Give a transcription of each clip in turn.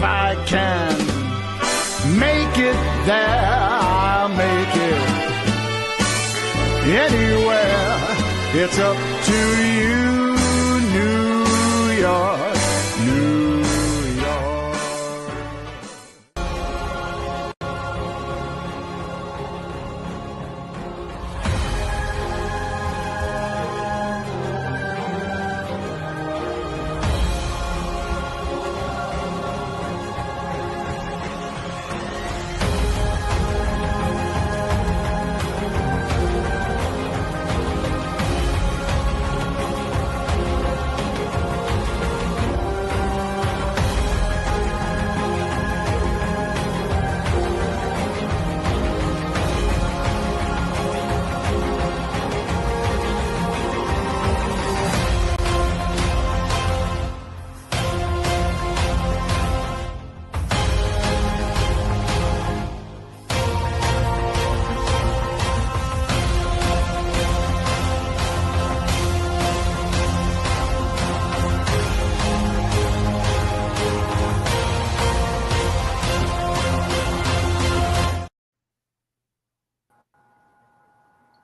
I can make it there, I'll make it anywhere. It's up to you, New York, New York.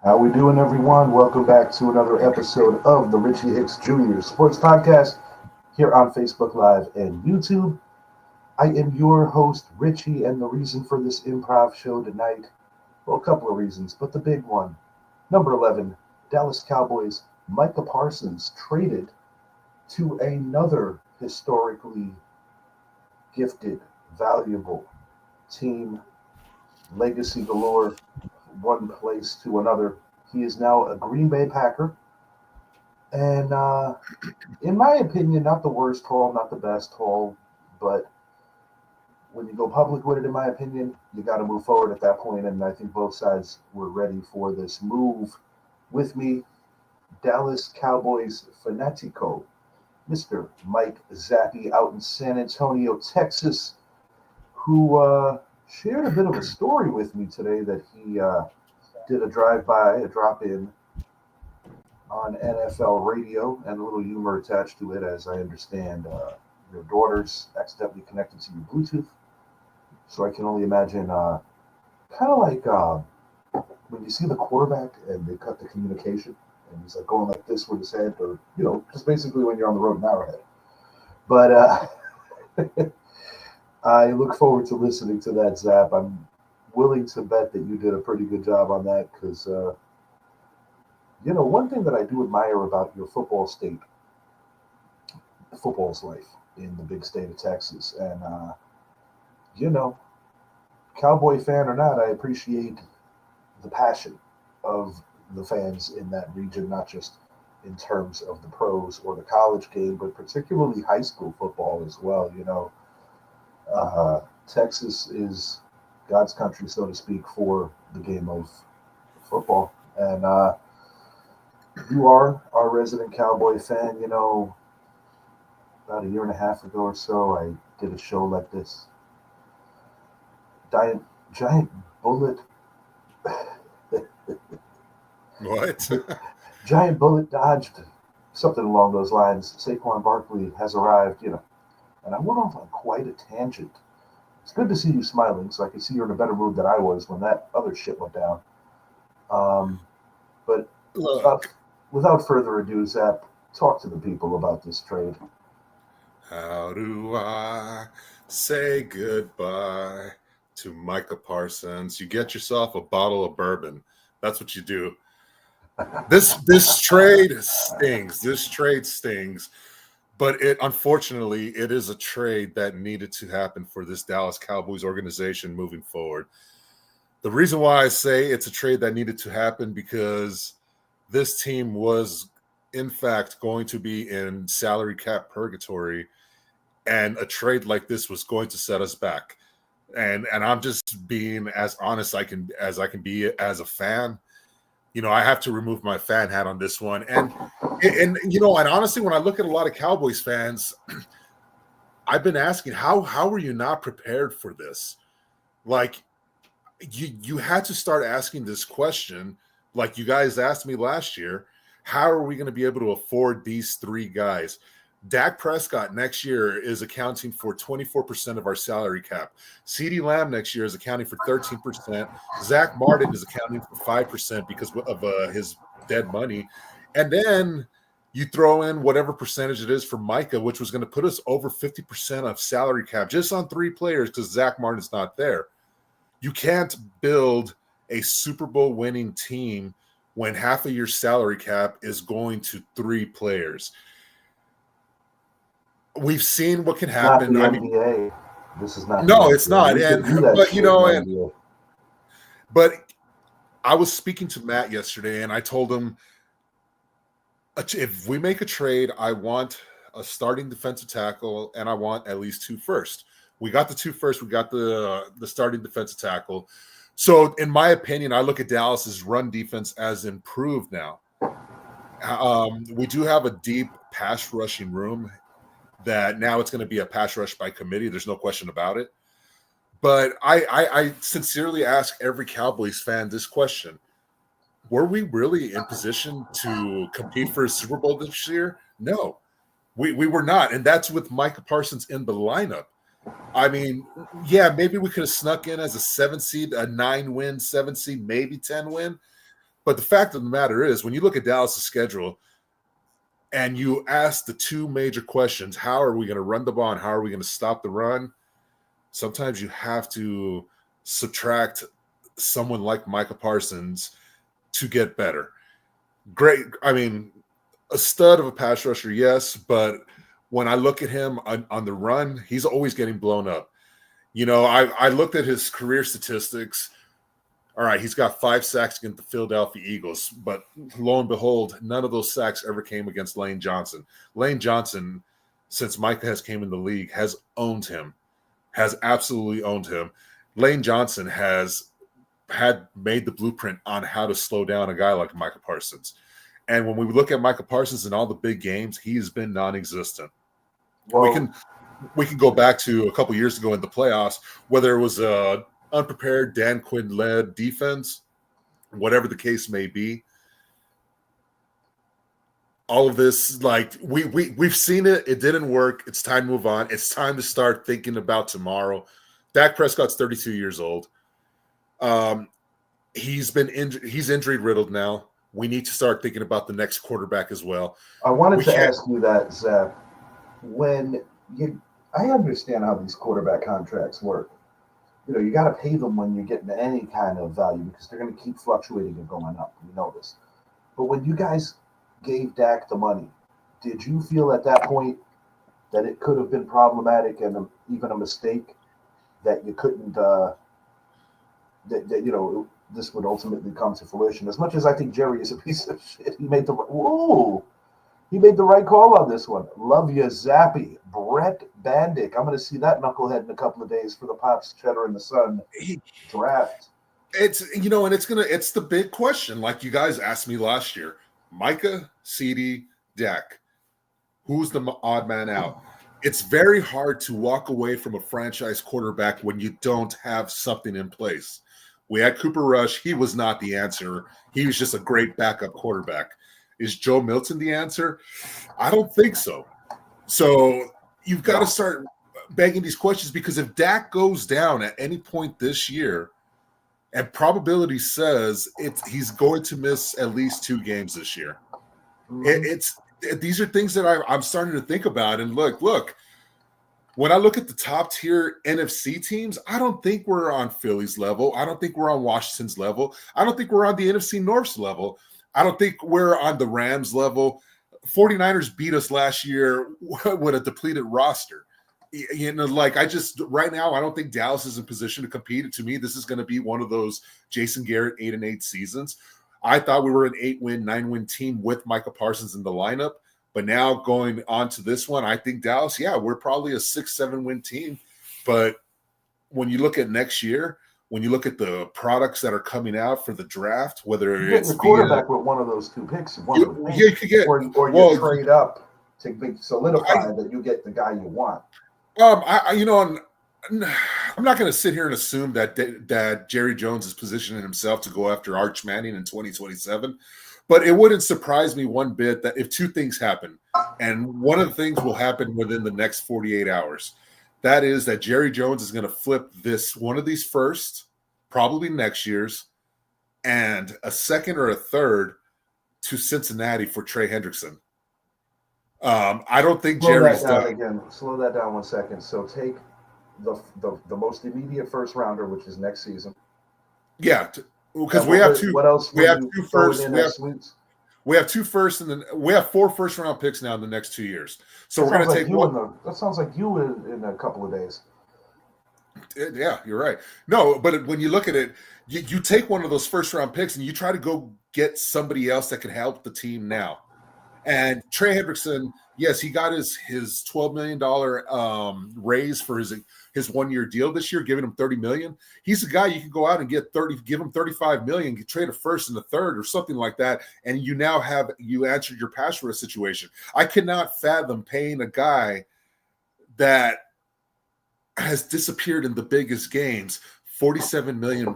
How we doing, everyone? Welcome back to another episode of the Richie Hicks Jr. Sports Podcast here on Facebook Live and YouTube. I am your host, Richie, and the reason for this improv show tonight, well, a couple of reasons, but the big one, number 11, Dallas Cowboys, Micah Parsons traded to another historically gifted, valuable team, legacy galore, one place to another. He is now a Green Bay Packer. And in my opinion, not the worst haul, not the best haul, but when you go public with it, in my opinion, you got to move forward at that point. And I think both sides were ready for this move. With me, Dallas Cowboys fanatico, Mr. Mike Zappi out in San Antonio, Texas, who shared a bit of a story with me today that he did a drive-by, a drop-in on NFL radio, and a little humor attached to it, as I understand your daughter's accidentally connected to your Bluetooth. So I can only imagine kind of like when you see the quarterback and they cut the communication and he's like going like this with his head, or, you know, just basically when you're on the road in Arrowhead. But I look forward to listening to that, Zap. I'm willing to bet that you did a pretty good job on that because, you know, one thing that I do admire about your football state, football's life in the big state of Texas. And, you know, Cowboy fan or not, I appreciate the passion of the fans in that region, not just in terms of the pros or the college game, but particularly high school football as well, you know. Texas is God's country, so to speak, for the game of football. And you are our resident Cowboy fan. You know, about a year and a half ago or so, I did a show like this. Giant bullet. What? Giant bullet dodged, something along those lines. Saquon Barkley has arrived, you know. And I went off on quite a tangent. It's good to see you smiling, so I can see you're in a better mood than I was when that other shit went down. But without further ado, Zap, talk to the people about this trade. How do I say goodbye to Micah Parsons? You get yourself a bottle of bourbon. That's what you do. This trade stings. This trade stings. But unfortunately, it is a trade that needed to happen for this Dallas Cowboys organization moving forward. The reason why I say it's a trade that needed to happen because this team was, in fact, going to be in salary cap purgatory, and a trade like this was going to set us back. And I'm just being as honest as I can be as a fan. You know, I have to remove my fan hat on this one. And you know, and honestly, when I look at a lot of Cowboys fans, I've been asking, how were you not prepared for this? Like, you had to start asking this question, like you guys asked me last year. How are we going to be able to afford these three guys? Dak Prescott next year is accounting for 24% of our salary cap. CeeDee Lamb next year is accounting for 13%. Zach Martin is accounting for 5% because of his dead money. And then you throw in whatever percentage it is for Micah, which was going to put us over 50% of salary cap just on 3 players because Zach Martin's not there. You can't build a Super Bowl winning team when half of your salary cap is going to 3 players. We've seen what can happen. Not the NBA. This is not. No, the it's not. But I was speaking to Matt yesterday, and I told him, if we make a trade, I want a starting defensive tackle, and I want at least 2 first. We got the 2 first. We got the starting defensive tackle. So, in my opinion, I look at Dallas's run defense as improved now. We do have a deep pass rushing room that now it's going to be a pass rush by committee. There's no question about it. But I sincerely ask every Cowboys fan this question. Were we really in position to compete for a Super Bowl this year? No, we were not. And that's with Micah Parsons in the lineup. I mean, yeah, maybe we could have snuck in as a 7 seed, a 9-win, 7 seed, maybe 10-win. But the fact of the matter is, when you look at Dallas' schedule and you ask the 2 major questions, how are we going to run the ball and how are we going to stop the run? Sometimes you have to subtract someone like Micah Parsons to get better. Great. I mean, a stud of a pass rusher, yes, but when I look at him on the run, he's always getting blown up. You know, I looked at his career statistics. All right, he's got 5 sacks against the Philadelphia Eagles, but lo and behold, none of those sacks ever came against Lane Johnson. Lane Johnson, since Micah has came in the league, has owned him, has absolutely owned him. Lane Johnson has made the blueprint on how to slow down a guy like Micah Parsons. And when we look at Micah Parsons in all the big games, he has been non-existent. Well, we can go back to a couple years ago in the playoffs, whether it was a unprepared Dan Quinn-led defense, whatever the case may be. All of this, like we've seen it. It didn't work. It's time to move on. It's time to start thinking about tomorrow. Dak Prescott's 32 years old. He's been he's injury riddled now. We need to start thinking about the next quarterback as well. I wanted to ask you that, Zach. I understand how these quarterback contracts work. You know, you got to pay them when you're getting any kind of value because they're going to keep fluctuating and going up. We know this. But when you guys gave Dak the money, did you feel at that point that it could have been problematic and even a mistake that you couldn't, this would ultimately come to fruition? As much as I think Jerry is a piece of shit, he made the right call on this one. Love you, Zappy. Brett Bandick. I'm going to see that knucklehead in a couple of days for the Pops Cheddar and the Sun draft. It's it's the big question. Like you guys asked me last year, Micah, CeeDee, Dak, who's the odd man out? It's very hard to walk away from a franchise quarterback when you don't have something in place. We had Cooper Rush. He was not the answer. He was just a great backup quarterback. Is Joe Milton the answer? I don't think so. So you've got to start begging these questions because if Dak goes down at any point this year, and probability says he's going to miss at least 2 games this year. Mm-hmm. These are things that I'm starting to think about. And look, when I look at the top tier NFC teams, I don't think we're on Philly's level. I don't think we're on Washington's level. I don't think we're on the NFC North's level. I don't think we're on the Rams level. 49ers beat us last year with a depleted roster. You know, right now, I don't think Dallas is in position to compete. To me, this is going to be one of those Jason Garrett 8-8 seasons. I thought we were an 8-win, 9-win team with Micah Parsons in the lineup. But now going on to this one, I think Dallas, we're probably a 6-7 win team. But when you look at next year, when you look at the products that are coming out for the draft, whether it's the quarterback with one of those 2 picks, you could get, or you trade up to solidify that you get the guy you want. I'm not going to sit here and assume that Jerry Jones is positioning himself to go after Arch Manning in 2027. But it wouldn't surprise me one bit that if two things happen, and one of the things will happen within the next 48 hours, that is that Jerry Jones is going to flip one of these first, probably next year's, and a second or a third to Cincinnati for Trey Hendrickson. I don't think Jerry's done. Again. Slow that down 1 second. So take the most immediate first rounder, which is next season. Yeah, because we have two. What else? We have two first. We have two first, and then we have 4 first-round picks now in the next 2 years. So we're going to take one. That sounds like you in a couple of days. Yeah, you're right. No, but when you look at it, you take one of those first-round picks and you try to go get somebody else that can help the team now. And Trey Hendrickson, yes, he got his $12 million raise for his 1-year deal this year, giving him $30 million. He's a guy you can go out and get give him $35 million, trade a first and a third or something like that, and you now answered your pass rush situation. I cannot fathom paying a guy that has disappeared in the biggest games $47 million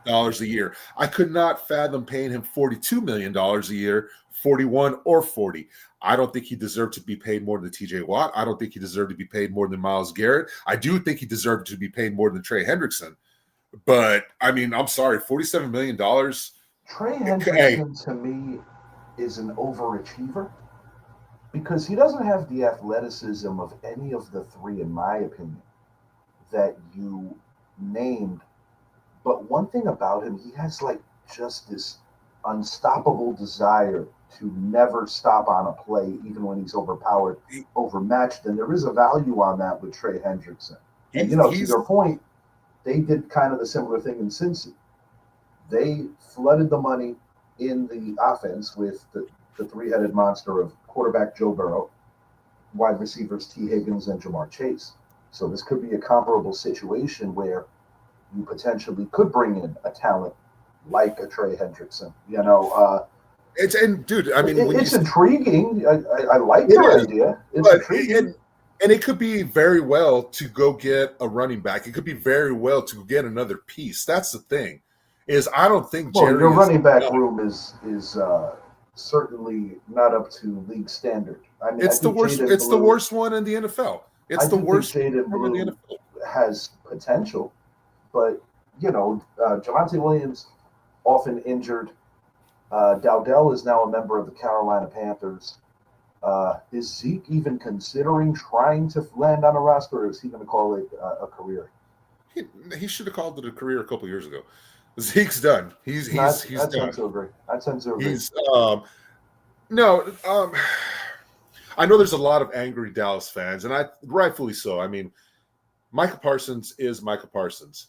a year. I could not fathom paying him $42 million a year, 41 or 40. I don't think he deserved to be paid more than TJ Watt. I don't think he deserved to be paid more than Myles Garrett. I do think he deserved to be paid more than Trey Hendrickson. But, I mean, I'm sorry, $47 million. Trey Hendrickson, to me, is an overachiever because he doesn't have the athleticism of any of the three, in my opinion, that you named. But one thing about him, he has, just this unstoppable desire to never stop on a play, even when he's overpowered, overmatched. And there is a value on that with Trey Hendrickson. And, to your point, they did kind of the similar thing in Cincy. They flooded the money in the offense with the three-headed monster of quarterback Joe Burrow, wide receivers T. Higgins, and Jamar Chase. So this could be a comparable situation where you potentially could bring in a talent like a Trey Hendrickson. It's intriguing. I like the idea. It's intriguing. And it could be very well to go get a running back. It could be very well to get another piece. That's the thing. Is I don't think your running back room is certainly not up to league standard. I mean, it's the worst. It's the worst one in the NFL. It's the worst one in the NFL. Has potential, but Javonte Williams often injured. Dowdell is now a member of the Carolina Panthers. Is Zeke even considering trying to land on a roster, or is he going to call it a career? He should have called it a career a couple years ago. Zeke's done. He's done. I tend to agree. I know there's a lot of angry Dallas fans, and rightfully so. I mean, Micah Parsons is Micah Parsons,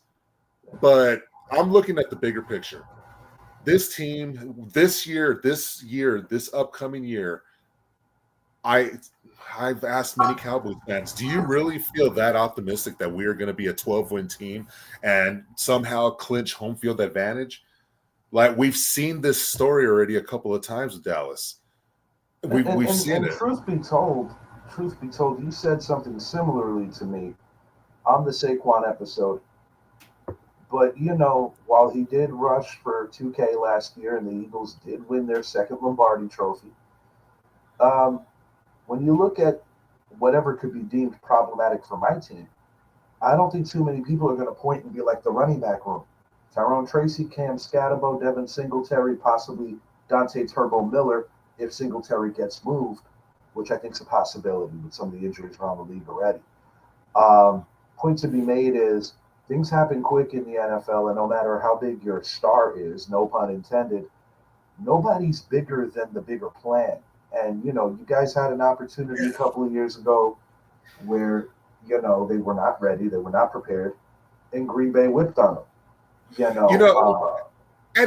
but I'm looking at the bigger picture. This team, this upcoming year, I've asked many Cowboys fans, do you really feel that optimistic that we are going to be a 12-win team and somehow clinch home field advantage? Like, we've seen this story already a couple of times with Dallas. We've seen it. Truth be told, you said something similarly to me on the Saquon episode. But, while he did rush for 2K last year and the Eagles did win their second Lombardi trophy, when you look at whatever could be deemed problematic for my team, I don't think too many people are going to point and be like the running back room. Tyrone Tracy, Cam Scatterbo, Devin Singletary, possibly Dante Turbo Miller if Singletary gets moved, which I think is a possibility with some of the injuries around the league already. Point to be made is things happen quick in the NFL, and no matter how big your star is, no pun intended, nobody's bigger than the bigger plan. And, you guys had an opportunity a couple of years ago where, they were not ready, they were not prepared, and Green Bay whipped on them. And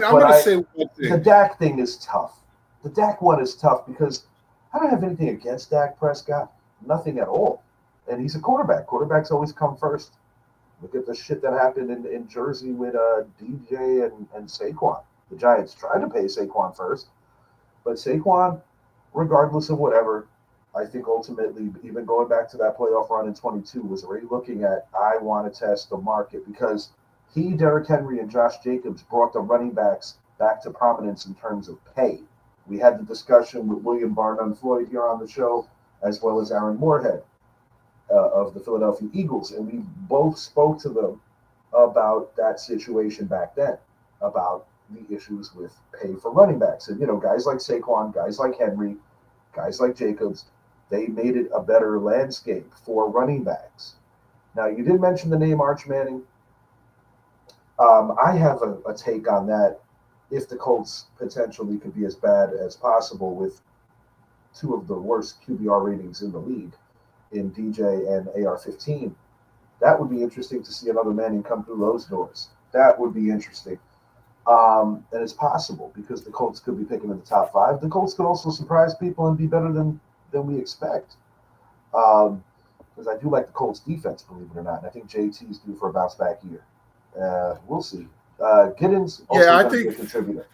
I'm going to say one thing. The Dak thing is tough. The Dak one is tough because I don't have anything against Dak Prescott, nothing at all. And he's a quarterback. Quarterbacks always come first. Look at the shit that happened in Jersey with DJ and Saquon. The Giants tried to pay Saquon first. But Saquon, regardless of whatever, I think ultimately, even going back to that playoff run in 22, was already looking at, I want to test the market because Derrick Henry, and Josh Jacobs brought the running backs back to prominence in terms of pay. We had the discussion with William Barnum-Floyd here on the show, as well as Aaron Moorhead of the Philadelphia Eagles, and we both spoke to them about that situation back then, about the issues with pay for running backs. And, guys like Saquon, guys like Henry, guys like Jacobs, they made it a better landscape for running backs. Now, you did mention the name Arch Manning. I have a take on that. If the Colts potentially could be as bad as possible with two of the worst QBR ratings in the league in DJ and AR-15, that would be interesting to see another Manning come through those doors. That would be interesting. And it's possible because the Colts could be picking in the top 5. The Colts could also surprise people and be better than we expect. Because I do like the Colts defense, believe it or not. And I think JT's due for a bounce back year. We'll see. Giddens also going to be a contributor.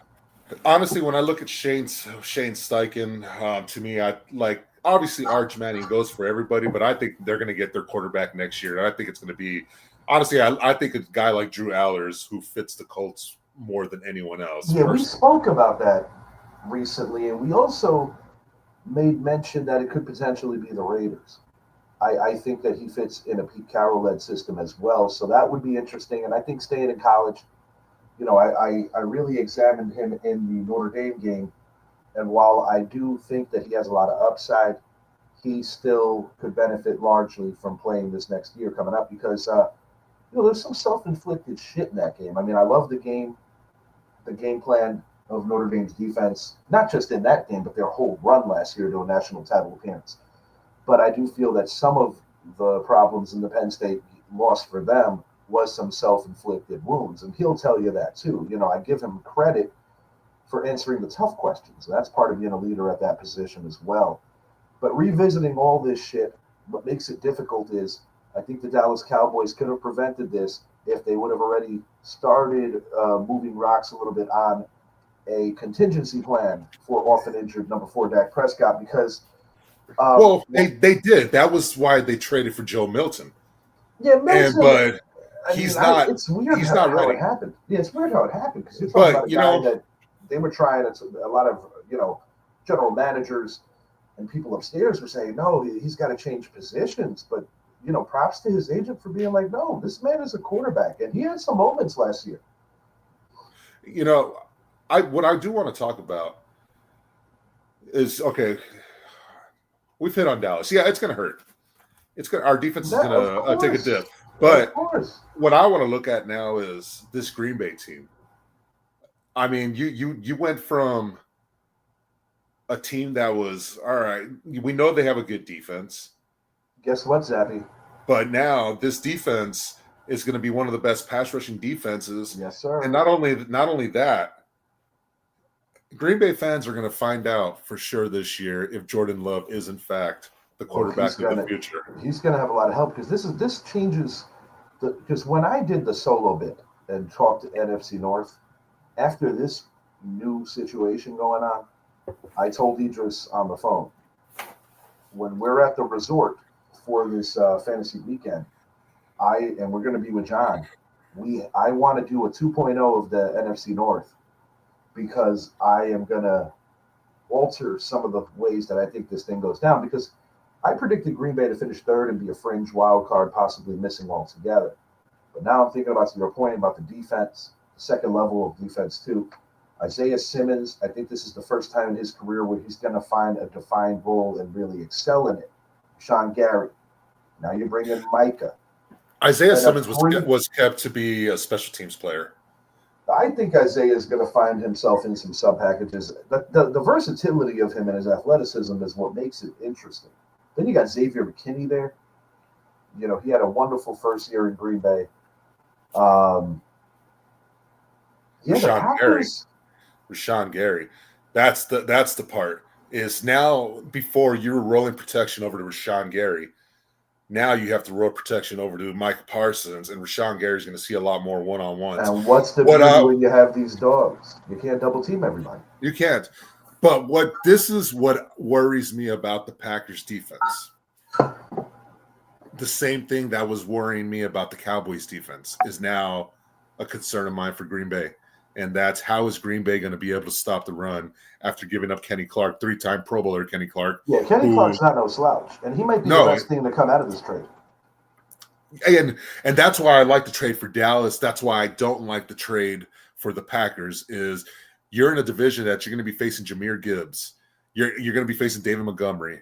Honestly, when I look at Shane Steichen, to me, I like obviously Arch Manning goes for everybody, but I think they're going to get their quarterback next year. And I think it's going to be honestly, I think a guy like Drew Allers who fits the Colts more than anyone else. Yeah, we spoke about that recently, and we also made mention that it could potentially be the Raiders. I think that he fits in a Pete Carroll-led system as well, so that would be interesting. And I think staying in college, I really examined him in the Notre Dame game, and while I do think that he has a lot of upside, he still could benefit largely from playing this next year coming up because there's some self-inflicted shit in that game. I mean, I love the game plan of Notre Dame's defense, not just in that game, but their whole run last year to a national title appearance. But I do feel that some of the problems in the Penn State loss for them was some self-inflicted wounds, and he'll tell you that too. I give him credit for answering the tough questions. That's part of being a leader at that position as well. But revisiting all this shit, what makes it difficult is I think the Dallas Cowboys could have prevented this if they would have already started moving rocks a little bit on a contingency plan for often injured number 4 Dak Prescott because they did. That was why they traded for Joe Milton. Yeah, Milton. But he's not. It's weird he's how not ready. It happened. Yeah, it's weird how it happened because you're talking about a guy that they were trying. A lot of general managers and people upstairs were saying, no, he's got to change positions. But props to his agent for being like, no, this man is a quarterback, and he had some moments last year. What I do want to talk about is okay. We've hit on Dallas. Yeah, it's going to hurt. Our defense is going to take a dip. But what I want to look at now is this Green Bay team. I mean, you went from a team that was all right. We know they have a good defense. Guess what, Zappy? But now this defense is going to be one of the best pass rushing defenses. Yes, sir. And not only that, Green Bay fans are going to find out for sure this year if Jordan Love is in fact the quarterback of the future. He's going to have a lot of help because this changes because when I did the solo bit and talked to NFC North, after this new situation going on, I told Idris on the phone, when we're at the resort for this fantasy weekend, and we're going to be with John, I want to do a 2.0 of the NFC North because I am going to alter some of the ways that I think this thing goes down because I predicted Green Bay to finish 3rd and be a fringe wild card, possibly missing altogether. But now I'm thinking about your point about the defense, the second level of defense too. Isaiah Simmons, I think this is the first time in his career where he's going to find a defined role and really excel in it. Sean Gary. Now you bring in Micah. Isaiah Simmons was kept to be a special teams player. I think Isaiah is going to find himself in some sub packages. The versatility of him and his athleticism is what makes it interesting. Then you got Xavier McKinney there. He had a wonderful first year in Green Bay. Rashawn Gary. That's the part. Is now before you were rolling protection over to Rashawn Gary. Now you have to roll protection over to Micah Parsons, and Rashawn Gary's going to see a lot more one-on-ones. And what's the beauty when you have these dogs? You can't double team everybody. You can't. But this is what worries me about the Packers defense. The same thing that was worrying me about the Cowboys defense is now a concern of mine for Green Bay. And that's how is Green Bay going to be able to stop the run after giving up Kenny Clark, 3-time Pro Bowler Kenny Clark. Yeah, Kenny Clark's not no slouch, and he might be the best thing to come out of this trade. And that's why I like the trade for Dallas. That's why I don't like the trade for the Packers is you're in a division that you're going to be facing Jahmyr Gibbs. You're going to be facing David Montgomery.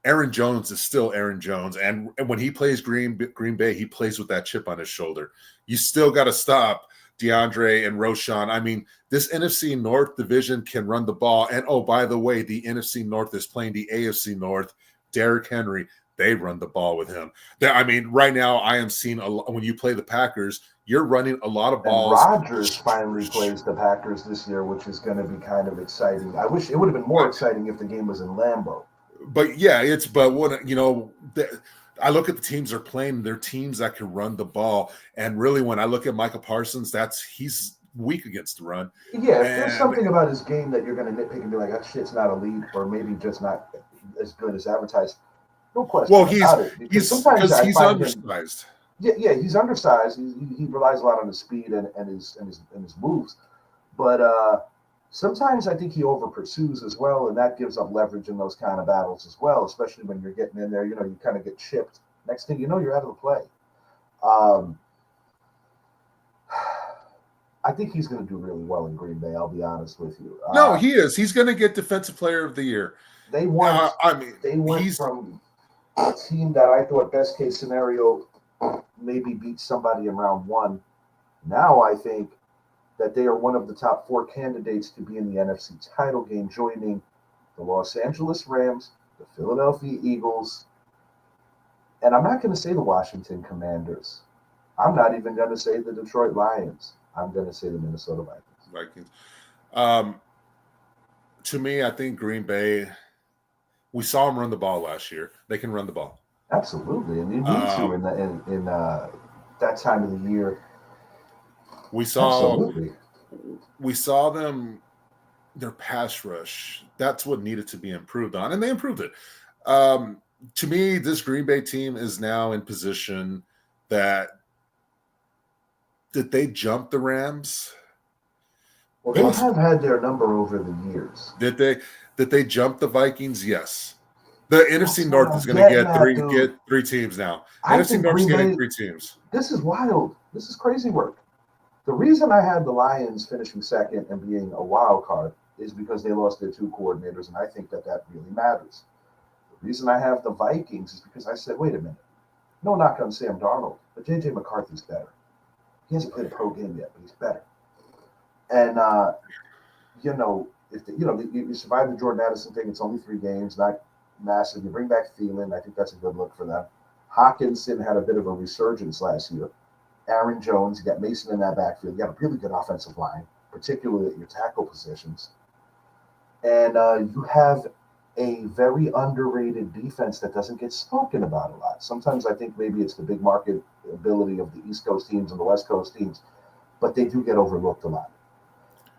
Aaron Jones is still Aaron Jones. And when he plays Green Bay, he plays with that chip on his shoulder. You still got to stop DeAndre and Roshan. I mean, this NFC North division can run the ball. And, oh, by the way, the NFC North is playing the AFC North. Derrick Henry, they run the ball with him. I mean, right now I am seeing when you play the Packers, you're running a lot of balls. And Rodgers finally plays the Packers this year, which is going to be kind of exciting. I wish it would have been more exciting if the game was in Lambeau. But yeah, I look at the teams they're playing, they're teams that can run the ball. And really, when I look at Micah Parsons, he's weak against the run. Yeah, if there's something about his game that you're going to nitpick and be like, that shit's not elite, or maybe just not as good as advertised. No question. Well, he's undersized. Yeah, he's undersized. He relies a lot on his speed and his moves, but sometimes I think he over pursues as well, and that gives up leverage in those kind of battles as well. Especially when you're getting in there, you kind of get chipped. Next thing you know, you're out of the play. I think he's going to do really well in Green Bay. I'll be honest with you. No, he is. He's going to get Defensive Player of the Year. They went from a team that I thought best case scenario maybe beat somebody in round one. Now I think that they are one of the top 4 candidates to be in the NFC title game, joining the Los Angeles Rams, the Philadelphia Eagles, and I'm not going to say the Washington Commanders. I'm not even going to say the Detroit Lions. I'm going to say the Minnesota Vikings. To me, I think Green Bay, we saw them run the ball last year. They can run the ball. Absolutely, and you need to in that time of the year. We saw them, their pass rush. That's what needed to be improved on, and they improved it. To me, this Green Bay team is now in position that did they jump the Rams? Well, they have had their number over the years. Did they jump the Vikings? Yes. The NFC North is going to get three teams now. NFC North is getting 3 teams. This is wild. This is crazy work. The reason I had the Lions finishing second and being a wild card is because they lost their 2 coordinators, and I think that really matters. The reason I have the Vikings is because I said, wait a minute. No knock on Sam Darnold, but J.J. McCarthy's better. He hasn't played a pro game yet, but he's better. And, if you survive the Jordan Addison thing, it's only 3 games, not massive. You bring back Thielen. I think that's a good look for them. Hawkinson had a bit of a resurgence last year. Aaron Jones, you got Mason in that backfield. You got a really good offensive line, particularly at your tackle positions. And you have a very underrated defense that doesn't get spoken about a lot. Sometimes I think maybe it's the big market ability of the East Coast teams and the West Coast teams, but they do get overlooked a lot.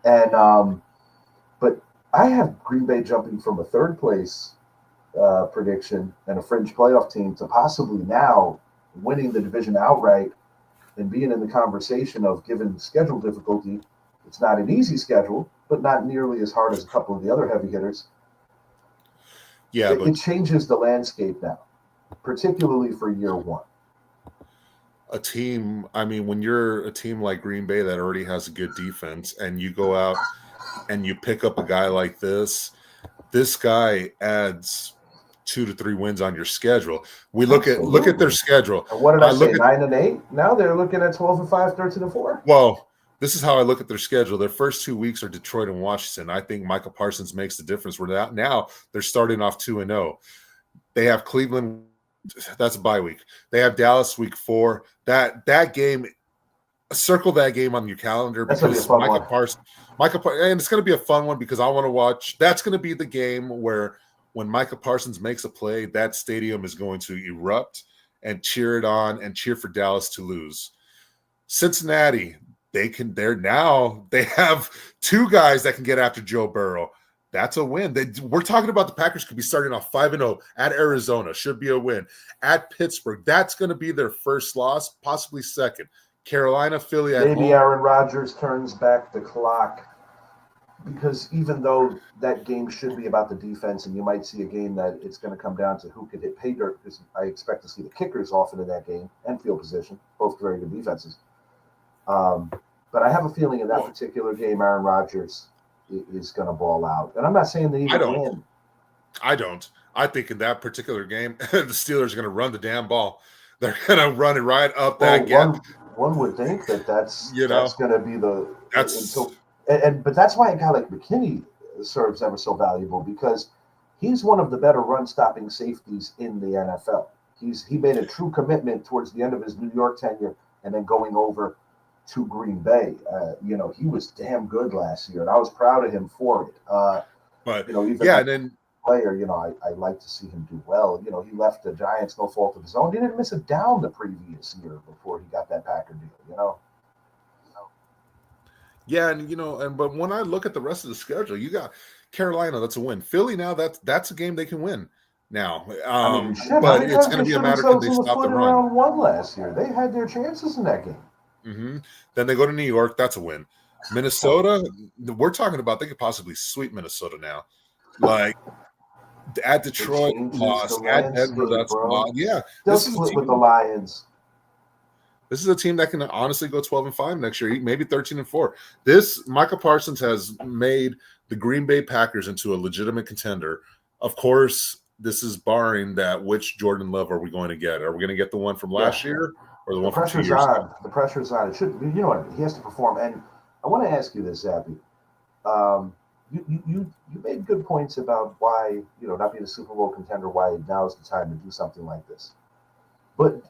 And but I have Green Bay jumping from a 3rd place prediction and a fringe playoff team to possibly now winning the division outright and being in the conversation of, given schedule difficulty, it's not an easy schedule, but not nearly as hard as a couple of the other heavy hitters. Yeah, it changes the landscape now, particularly for year one. A team, when you're a team like Green Bay that already has a good defense and you go out and you pick up a guy like this guy adds 2 to 3 wins on your schedule. We look at their schedule. And what did I say? 9-8. Now they're looking at 12-5, 13-4. Well, this is how I look at their schedule. Their first 2 weeks are Detroit and Washington. I think Micah Parsons makes the difference. Now they're starting off 2-0. They have Cleveland. That's a bye week. They have Dallas week 4. That game, circle that game on your calendar because Micah Parsons, and it's going to be a fun one because I want to watch. That's going to be the game where when Micah Parsons makes a play, that stadium is going to erupt and cheer it on and cheer for Dallas to lose. Cincinnati, they have 2 guys that can get after Joe Burrow. That's a win. We're talking about the Packers could be starting off 5-0 at Arizona. Should be a win. At Pittsburgh, that's going to be their first loss, possibly second. Carolina, Philly at Maybe home. Aaron Rodgers turns back the clock, because even though that game should be about the defense, and you might see a game that it's going to come down to who could hit pay dirt, because I expect to see the kickers often in that game and field position, both very good defenses. But I have a feeling in that particular game, Aaron Rodgers is going to ball out. And I'm not saying they even win. I don't. I think in that particular game, the Steelers are going to run the damn ball. They're going to run it right up that gap. One would think that's going to be but that's why a guy like McKinney serves ever so valuable, because he's one of the better run-stopping safeties in the NFL. He made a true commitment towards the end of his New York tenure, and then going over to Green Bay. He was damn good last year, and I was proud of him for it. Player, I like to see him do well. He left the Giants no fault of his own. He didn't miss a down the previous year before he got that Packer deal. Yeah, and but when I look at the rest of the schedule, you got Carolina, that's a win. Philly, now that's a game they can win now. But it's going to be a matter of can they stop the run. Round one last year, they had their chances in that game. Mm-hmm. Then they go to New York, that's a win. Minnesota, we're talking about they could possibly sweep Minnesota now. Like at Detroit, lost. At Denver, that's lost. Yeah, they'll split with the Lions. This is a team that can honestly go 12-5 next year, maybe 13-4. This Micah Parsons has made the Green Bay Packers into a legitimate contender. Of course, this is barring that. Which Jordan Love are we going to get? Are we going to get the one from last year or the one from 2 years ago? The pressure's on. It should. He has to perform. And I want to ask you this, Zappy. You made good points about why not being a Super Bowl contender, why now is the time to do something like this. But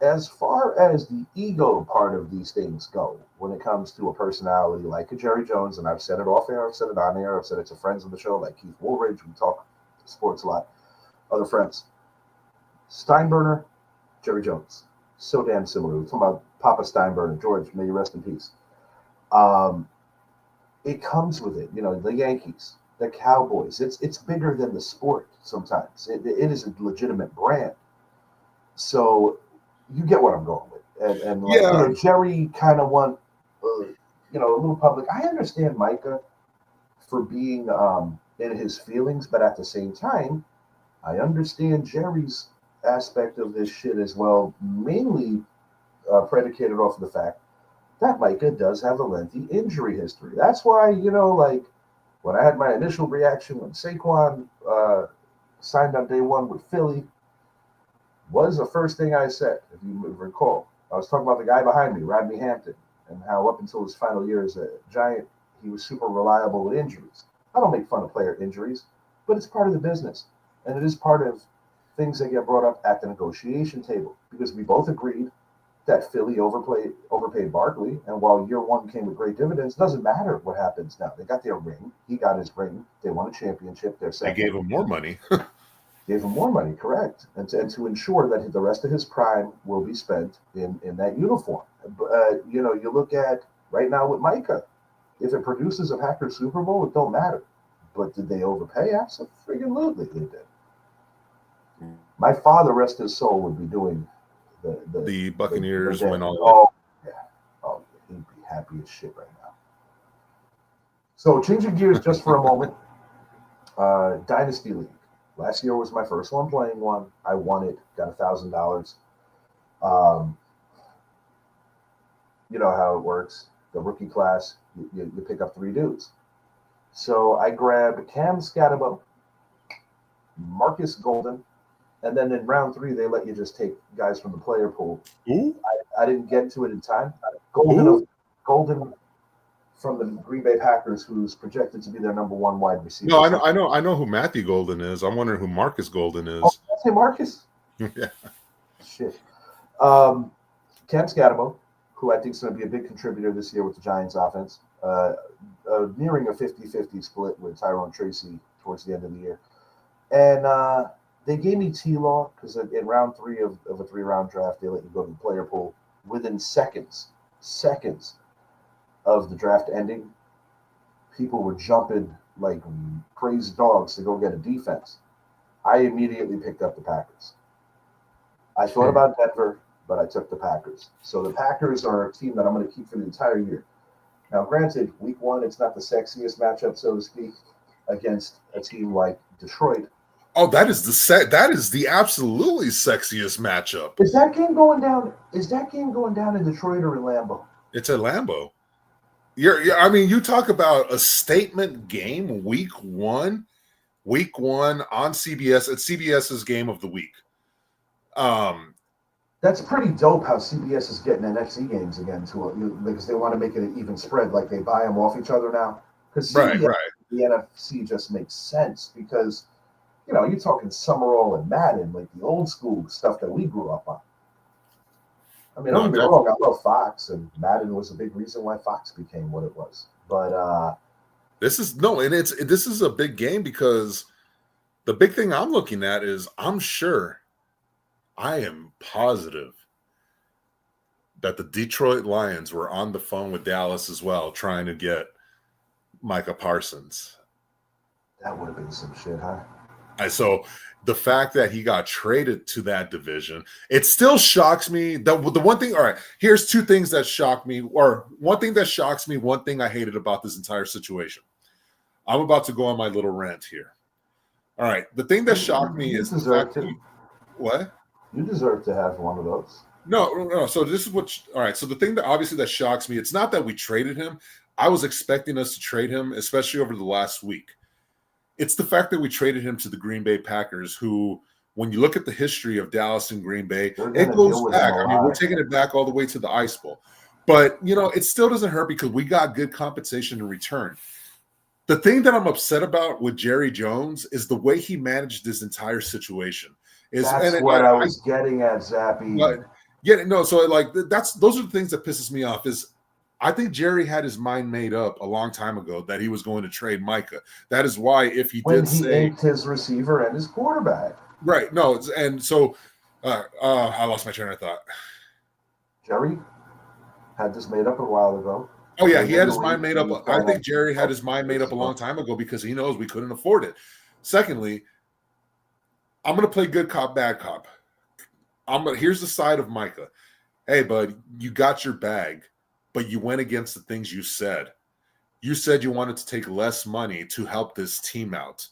as far as the ego part of these things go, when it comes to a personality like a Jerry Jones, and I've said it off air, I've said it on air, I've said it to friends of the show like Keith Woolridge, we talk sports a lot, other friends. Steinbrenner, Jerry Jones, so damn similar. We're talking about Papa Steinbrenner, George, may you rest in peace. It comes with it, the Yankees, the Cowboys. It's bigger than the sport sometimes. It is a legitimate brand. So you get what I'm going with. Jerry kind of want, a little public. I understand Micah for being in his feelings, but at the same time, I understand Jerry's aspect of this shit as well, mainly predicated off of the fact that Micah does have a lengthy injury history. That's why, when I had my initial reaction when Saquon signed on day one with Philly, was the first thing I said, if you recall. I was talking about the guy behind me, Rodney Hampton, and how up until his final year as a Giant, he was super reliable with injuries. I don't make fun of player injuries, but it's part of the business. And it is part of things that get brought up at the negotiation table, because we both agreed that Philly overpaid Barkley, and while year one came with great dividends, doesn't matter what happens now. They got their ring. He got his ring. They won a championship. They gave him more money. Gave him more money, correct, and to ensure that the rest of his prime will be spent in that uniform. You look at right now with Micah. If it produces a Packers Super Bowl, it don't matter. But did they overpay? Absolutely, they did. My father, rest his soul, would be doing the Buccaneers win all. Oh, he'd be happy as shit right now. So changing gears just for a moment. Dynasty League. Last year was my first one playing one. I won it, got $1,000. You know how it works. The rookie class, you pick up 3 dudes. So I grabbed Cam Scatterbo, Marcus Golden, and then in round 3, they let you just take guys from the player pool. I didn't get to it in time. Golden from the Green Bay Packers, who's projected to be their number 1 wide receiver. No, I know who Matthew Golden is. I'm wondering who Marcus Golden is. Oh, did I say Marcus? Yeah. Shit. Cam Scatterbo, who I think is going to be a big contributor this year with the Giants offense, nearing a 50-50 split with Tyrone Tracy towards the end of the year. And they gave me T-Law because in round 3 of a 3-round draft, they let you go to the player pool within seconds of the draft ending. People were jumping like crazy dogs to go get a defense. I immediately picked up the Packers. I thought about Denver. but I took the Packers. So the Packers are a team that I'm going to keep for the entire year. Now, granted, week one, it's not the sexiest matchup, so to speak, against a team like Detroit. Oh, that is the absolutely sexiest matchup. Is that game going down? Is that game going down in Detroit or in Lambeau? It's at Lambeau. I mean, you talk about a statement game, week one on CBS. It's CBS's game of the week. That's pretty dope how CBS is getting NFC games again because they want to make it an even spread, like they buy them off each other now. Because right. The NFC just makes sense because, you're talking Summerall and Madden, like the old school stuff that we grew up on. I mean, don't get me wrong, I love Fox, and Madden was a big reason why Fox became what it was. But this is a big game because the big thing I'm looking at is I am positive that the Detroit Lions were on the phone with Dallas as well, trying to get Micah Parsons. That would have been some shit, huh? So the fact that he got traded to that division, it still shocks me. The one thing, all right, here's two things that shock me, or one thing that shocks me, one thing I hated about this entire situation. I'm about to go on my little rant here. All right, the thing that shocked me is the fact that what? You deserve to have one of those. No. So this is all right. So the thing that obviously that shocks me, it's not that we traded him. I was expecting us to trade him, especially over the last week. It's the fact that we traded him to the Green Bay Packers, who, when you look at the history of Dallas and Green Bay, it goes back. I mean, we're taking it back all the way to the Ice Bowl. But, it still doesn't hurt because we got good compensation in return. The thing that I'm upset about with Jerry Jones is the way he managed this entire situation. That's what I was getting at, Zappy. Those are the things that pisses me off is I think Jerry had his mind made up a long time ago that he was going to trade Micah. That is why if he did say his receiver and his quarterback. Right. No, and so I lost my train of thought. Jerry had this made up a while ago. Oh yeah, he had his mind made up. I think Jerry had his mind made up a long time ago because he knows we couldn't afford it. Secondly, I'm going to play good cop, bad cop. Here's the side of Micah. Hey, bud, you got your bag, but you went against the things you said. You said you wanted to take less money to help this team out.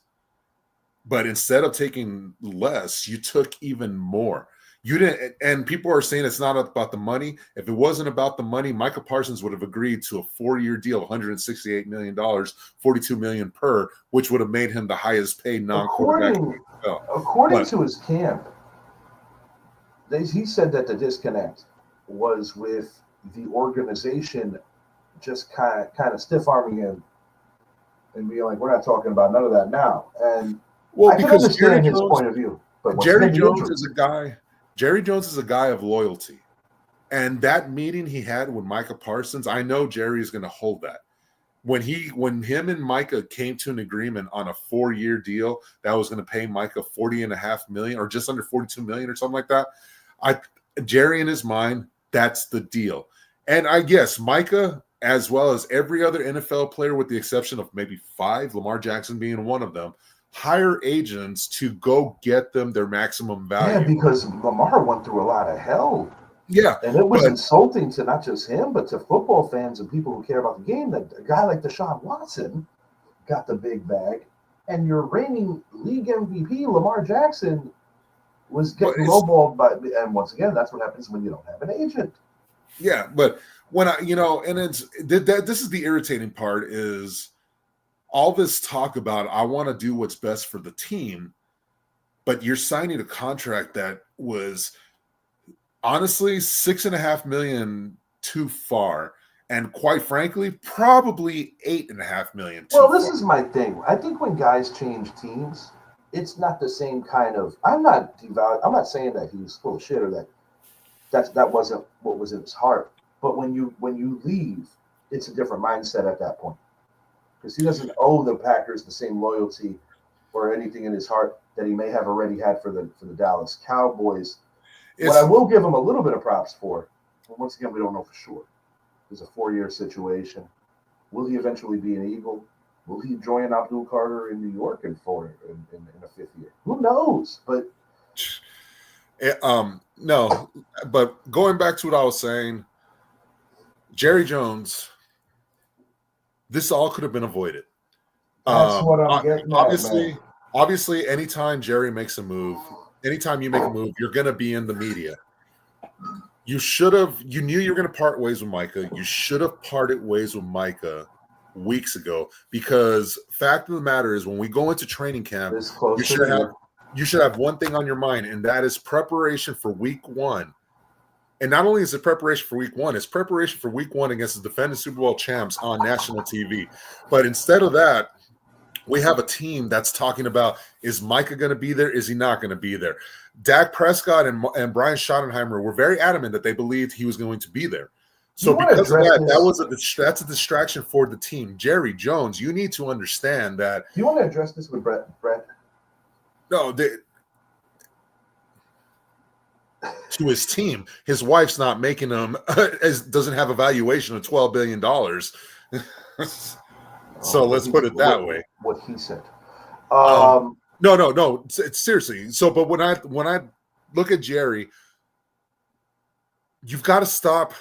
But instead of taking less, you took even more. You didn't, and people are saying it's not about the money. If it wasn't about the money, Micah Parsons would have agreed to a 4-year deal, $168 million, $42 million per, which would have made him the highest paid non-quarterback. According to his camp, he said that the disconnect was with the organization just kind of stiff-arming him and being like, we're not talking about none of that now. And I can understand his point of view. But Jerry Jones is a guy of loyalty. And that meeting he had with Micah Parsons, I know Jerry is going to hold that. When him and Micah came to an agreement on a 4-year deal that was going to pay Micah $40.5 million or just under $42 million or something like that, Jerry in his mind, that's the deal. And I guess Micah, as well as every other NFL player with the exception of maybe 5, Lamar Jackson being one of them, hire agents to go get them their maximum value. Yeah, because Lamar went through a lot of hell. Yeah. And it was insulting to not just him, but to football fans and people who care about the game that a guy like Deshaun Watson got the big bag, and your reigning league MVP, Lamar Jackson, was getting lowballed by, and once again, that's what happens when you don't have an agent. Yeah, but when this is the irritating part is all this talk about I want to do what's best for the team, but you're signing a contract that was honestly $6.5 million too far, and quite frankly, probably $8.5 million too far. This is my thing. I think when guys change teams, it's not the same kind of. I'm not saying that he was full of shit or that wasn't what was in his heart. But when you leave, it's a different mindset at that point. Because he doesn't owe the Packers the same loyalty or anything in his heart that he may have already had for the Dallas Cowboys. What I will give him a little bit of props for, and once again, we don't know for sure. It's a 4-year situation. Will he eventually be an Eagle? Will he join Abdul Carter in New York in a 5th year? Who knows? But No, but going back to what I was saying, Jerry Jones, this all could have been avoided. That's what I'm getting at, man. Obviously, anytime Jerry makes a move, anytime you make a move, you're going to be in the media. You knew you were going to part ways with Micah. You should have parted ways with Micah weeks ago, because fact of the matter is, when we go into training camp, you should have one thing on your mind, and that is preparation for week one. And not only is it preparation for week one, it's preparation for week one against the defending Super Bowl champs on national TV. But instead of that, we have a team that's talking about, is Micah going to be there? Is he not going to be there? Dak Prescott and Brian Schottenheimer were very adamant that they believed he was going to be there. So because of that, that's a distraction for the team. Jerry Jones, you need to understand that. Do you want to address this with Brett? No, to his team, his wife's not making him, doesn't have a valuation of $12 billion. So let's put it that way. What he said. No. It's seriously. So, but when I look at Jerry, you've got to stop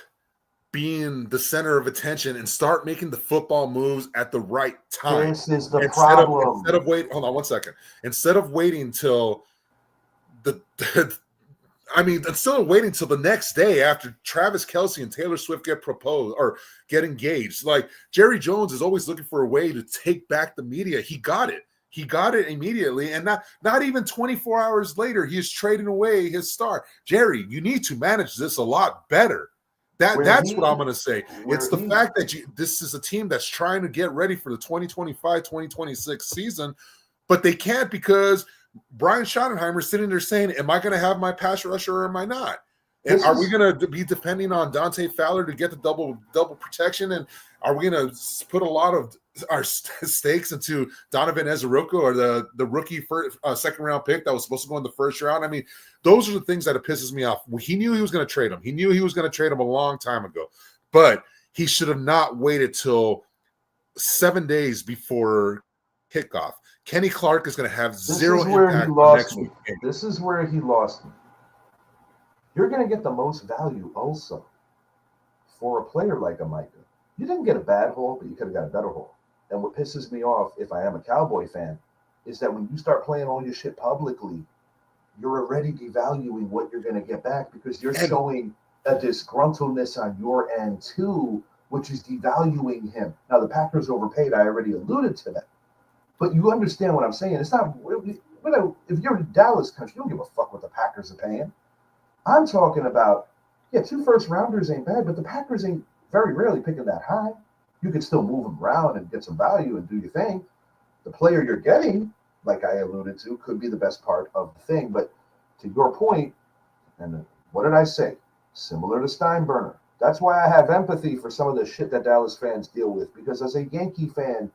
being the center of attention and start making the football moves at the right time. This is the problem. Instead of waiting, hold on 1 second. Instead of waiting till instead of waiting till the next day after Travis Kelce and Taylor Swift get proposed or get engaged. Like, Jerry Jones is always looking for a way to take back the media. He got it. He got it immediately. And not even 24 hours later, he's trading away his star. Jerry, you need to manage this a lot better. That's what I'm going to say. It's the fact that this is a team that's trying to get ready for the 2025-2026 season, but they can't, because Brian Schottenheimer is sitting there saying, am I going to have my pass rusher or am I not? And are we going to be depending on Dante Fowler to get the double protection? And are we going to put a lot of our stakes into Donovan Ezeruko, or the rookie second round pick that was supposed to go in the first round? I mean, those are the things that it pisses me off. He knew he was going to trade him. He knew he was going to trade him a long time ago, but he should have not waited till 7 days before kickoff. Kenny Clark is going to have zero impact next week. This is where he lost me. You're going to get the most value also for a player like a Micah. You didn't get a bad haul, but you could have got a better haul. And what pisses me off, if I am a Cowboy fan, is that when you start playing all your shit publicly, you're already devaluing what you're going to get back, because you're showing a disgruntledness on your end too, which is devaluing him. Now, the Packers overpaid. I already alluded to that. But you understand what I'm saying. It's not, if you're in Dallas country, you don't give a fuck what the Packers are paying. I'm talking about, 2 first-rounders ain't bad, but the Packers ain't very rarely picking that high. You can still move them around and get some value and do your thing. The player you're getting, like I alluded to, could be the best part of the thing. But to your point, and what did I say? Similar to Steinbrenner. That's why I have empathy for some of the shit that Dallas fans deal with, because as a Yankee fan,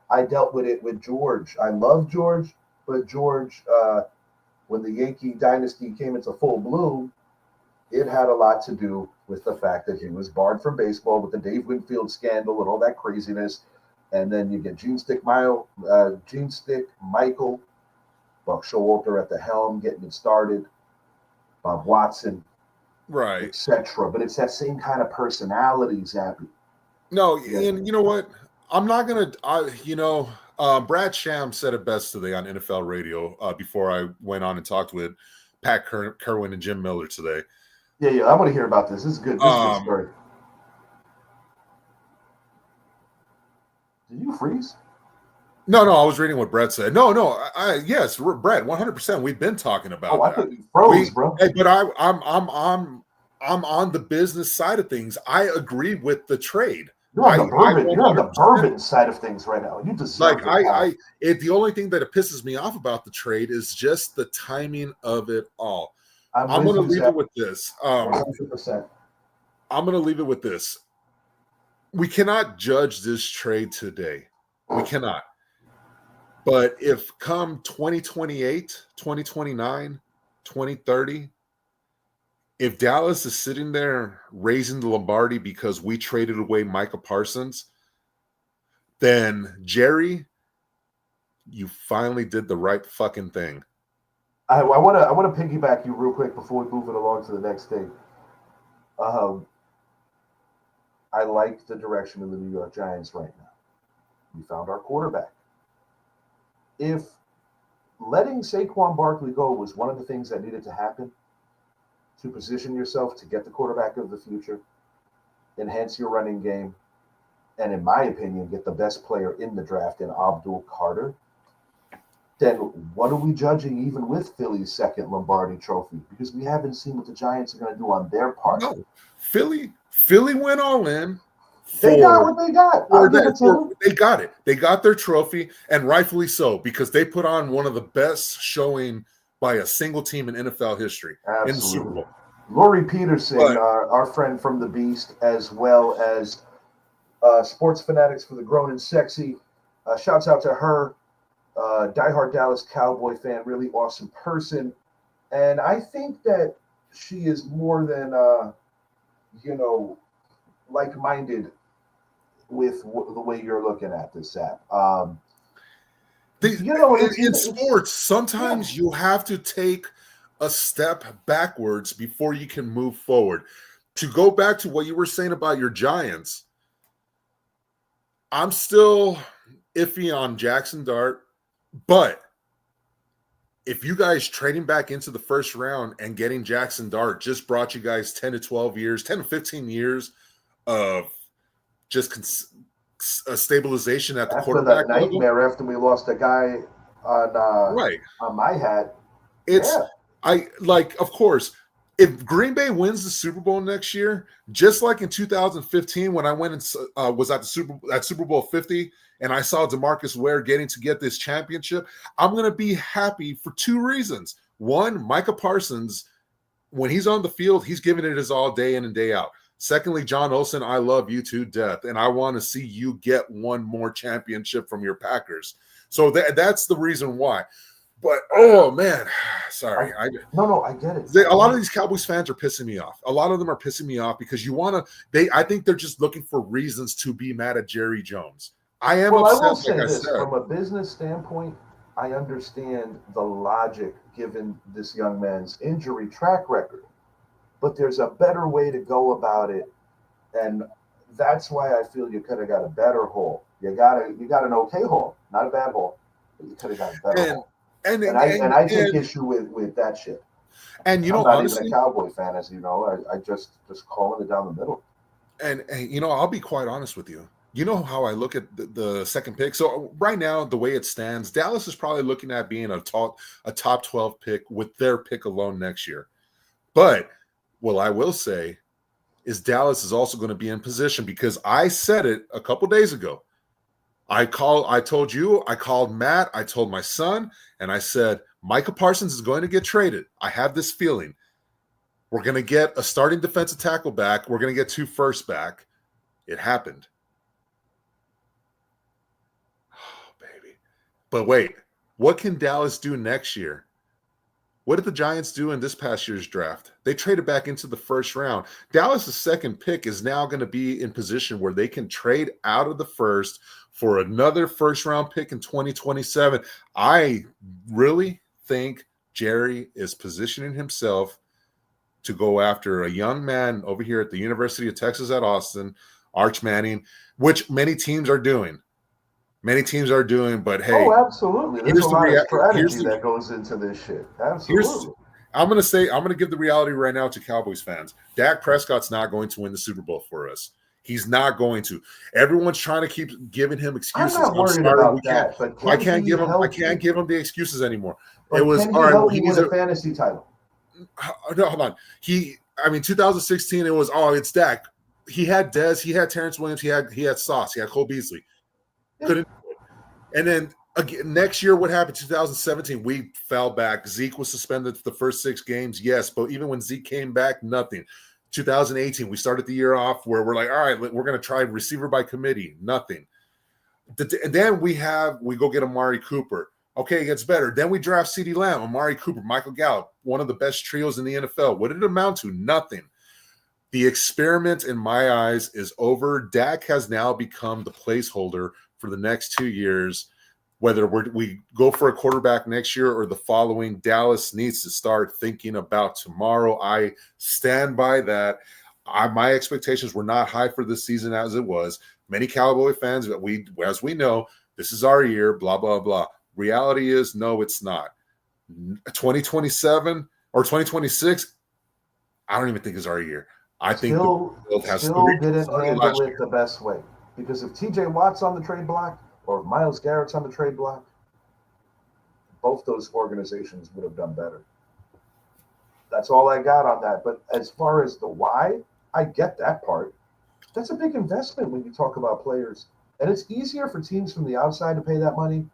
I dealt with it with George. I love George, but George, when the Yankee dynasty came into full bloom, it had a lot to do with the fact that he was barred from baseball with the Dave Winfield scandal and all that craziness. And then you get Gene Stick Michael, Buck Showalter at the helm, getting it started, Bob Watson, right, etc. But it's that same kind of personality, Zappy. No, and you know what? I'm not going to, Brad Sham said it best today on NFL radio before I went on and talked with Pat Kerwin and Jim Miller today. Yeah, I want to hear about this. This is good. This is a good story. Did you freeze? No, I was reading what Brett said. Yes, Brett, 100%. We've been talking about that. I thought you froze, bro. Hey, but I'm on the business side of things. I agree with the trade. You're on the bourbon side of things right now. You deserve the only thing that pisses me off about the trade is just the timing of it all. I'm going to leave it with this. 100%. I'm going to leave it with this. We cannot judge this trade today. We cannot. But if come 2028, 2029, 2030, if Dallas is sitting there raising the Lombardi because we traded away Micah Parsons, then Jerry, you finally did the right fucking thing. I want to piggyback you real quick before we move it along to the next thing. I like the direction of the New York Giants right now. We found our quarterback. If letting Saquon Barkley go was one of the things that needed to happen to position yourself to get the quarterback of the future, enhance your running game, and in my opinion, get the best player in the draft in Abdul Carter, then what are we judging even with Philly's second Lombardi trophy? Because we haven't seen what the Giants are going to do on their part. No, Philly went all in. They got what they got. They got it. They got their trophy, and rightfully so, because they put on one of the best showing by a single team in NFL history in the Super Bowl. Lori Peterson, our friend from the Beast, as well as Sports Fanatics for the Grown and Sexy. Shouts out to her. Diehard Dallas Cowboy fan, really awesome person. And I think that she is more than, like-minded with the way you're looking at this, Sap. In sports, sometimes you have to take a step backwards before you can move forward. To go back to what you were saying about your Giants, I'm still iffy on Jackson Dart, but if you guys trading back into the first round and getting Jackson Dart just brought you guys 10 to 12 years, 10 to 15 years of just a stabilization at the quarterback that nightmare level. After we lost a guy on my hat. Of course, if Green Bay wins the Super Bowl next year, just like in 2015 when I went and was at Super Bowl 50 and I saw DeMarcus Ware get this championship, I'm going to be happy for two reasons. One, Micah Parsons, when he's on the field, he's giving it his all day in and day out. Secondly, John Olsen, I love you to death, and I want to see you get one more championship from your Packers. So that's the reason why. But, oh, man, sorry. I get it. A lot of these Cowboys fans are pissing me off. A lot of them are pissing me off because I think they're just looking for reasons to be mad at Jerry Jones. I am upset, I will say this. From a business standpoint, I understand the logic given this young man's injury track record. But there's a better way to go about it. And that's why I feel you could have got a better haul. You got an okay haul, not a bad haul, but you could have got a better haul. And I take issue with that shit. And I'm not even a Cowboy fan, as you know. I just calling it down the middle. And I'll be quite honest with you. You know how I look at the second pick. So right now, the way it stands, Dallas is probably looking at being a top 12 pick with their pick alone next year. But what I will say is Dallas is also going to be in position because I said it a couple days ago. I told you, I called Matt, I told my son, and I said, Micah Parsons is going to get traded. I have this feeling. We're going to get a starting defensive tackle back. We're going to get 2 firsts back. It happened. Oh, baby. But wait, what can Dallas do next year? What did the Giants do in this past year's draft? They traded back into the first round. Dallas's second pick is now going to be in position where they can trade out of the first for another first-round pick in 2027. I really think Jerry is positioning himself to go after a young man over here at the University of Texas at Austin, Arch Manning, which many teams are doing. But hey, absolutely. There's a lot of strategy that goes into this shit. Absolutely. I'm going to give the reality right now to Cowboys fans. Dak Prescott's not going to win the Super Bowl for us. He's not going to. Everyone's trying to keep giving him excuses. I'm not worried about that, but I can't give him the excuses anymore. But it was all right. He won a fantasy title. No, hold on. 2016. It was it's Dak. He had Dez. He had Terrence Williams. He had Sauce. He had Cole Beasley. Couldn't do it. And then again, next year, what happened? 2017, we fell back. Zeke was suspended for the first 6 games. Yes, but even when Zeke came back, nothing. 2018, we started the year off where we're like, all right, we're going to try receiver by committee. Nothing. And then we go get Amari Cooper. Okay, it gets better. Then we draft CeeDee Lamb, Amari Cooper, Michael Gallup, one of the best trios in the NFL. What did it amount to? Nothing. The experiment, in my eyes, is over. Dak has now become the placeholder for the next 2 years. whether we go for a quarterback next year or the following, Dallas needs to start thinking about tomorrow. I stand by that. My expectations were not high for this season as it was. Many Cowboy fans, as we know, this is our year, blah, blah, blah. Reality is, no, it's not. 2027 or 2026, I don't even think is our year. I think still didn't handle it the best way. Because if TJ Watt's on the trade block or if Myles Garrett's on the trade block, both those organizations would have done better. That's all I got on that. But as far as the why, I get that part. That's a big investment when you talk about players. And it's easier for teams from the outside to pay that money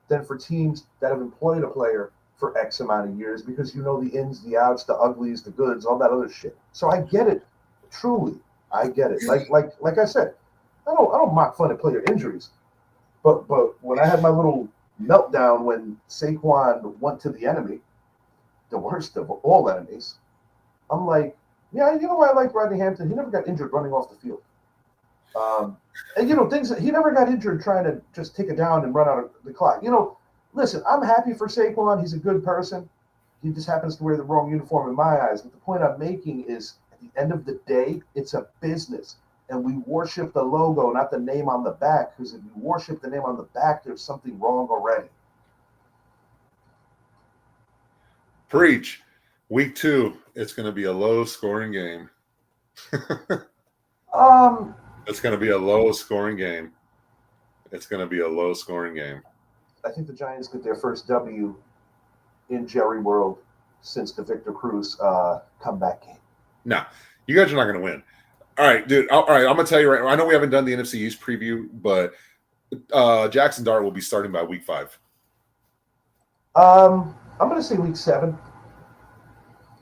than for teams that have employed a player for X amount of years because you know the ins, the outs, the uglies, the goods, all that other shit. So I get it. Truly, I get it. Like I said, I don't mock fun at player injuries. But when I had my little meltdown when Saquon went to the enemy, the worst of all enemies, I'm like, yeah, you know why I like Rodney Hampton? He never got injured running off the field. And, you know, things that he never got injured trying to just take it down and run out of the clock. You know, listen, I'm happy for Saquon. He's a good person. He just happens to wear the wrong uniform in my eyes. But the point I'm making is at the end of the day, it's a business. And we worship the logo, not the name on the back. Because if you worship the name on the back, there's something wrong already. Preach. Week 2, it's going to be a low-scoring game. It's going to be a low-scoring game. It's going to be a low-scoring game. I think the Giants get their first W in Jerry World since the Victor Cruz comeback game. No, you guys are not going to win. All right, dude. All right, I'm going to tell you right now. I know we haven't done the NFC East preview, but Jackson Dart will be starting by week 5. I'm going to say week 7.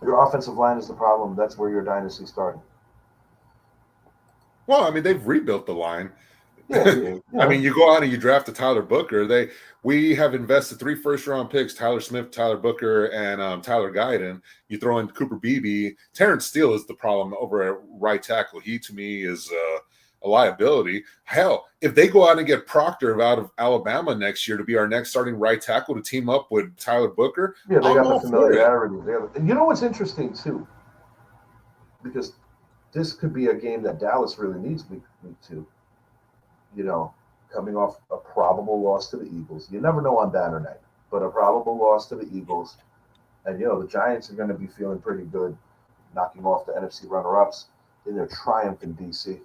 Your offensive line is the problem. That's where your dynasty starting. Well, I mean, they've rebuilt the line. Yeah. I mean, you go out and you draft a Tyler Booker. We have invested 3 first-round picks: Tyler Smith, Tyler Booker, and Tyler Guyton. You throw in Cooper Beebe. Terrence Steele is the problem over at right tackle. He, to me, is a liability. Hell, if they go out and get Proctor out of Alabama next year to be our next starting right tackle to team up with Tyler Booker, yeah, they got the familiarity. You know what's interesting too, because this could be a game that Dallas really needs week 2. You know, coming off a probable loss to the Eagles. You never know on Banner Night, but a probable loss to the Eagles. And, you know, the Giants are going to be feeling pretty good, knocking off the NFC runner-ups in their triumph in D.C.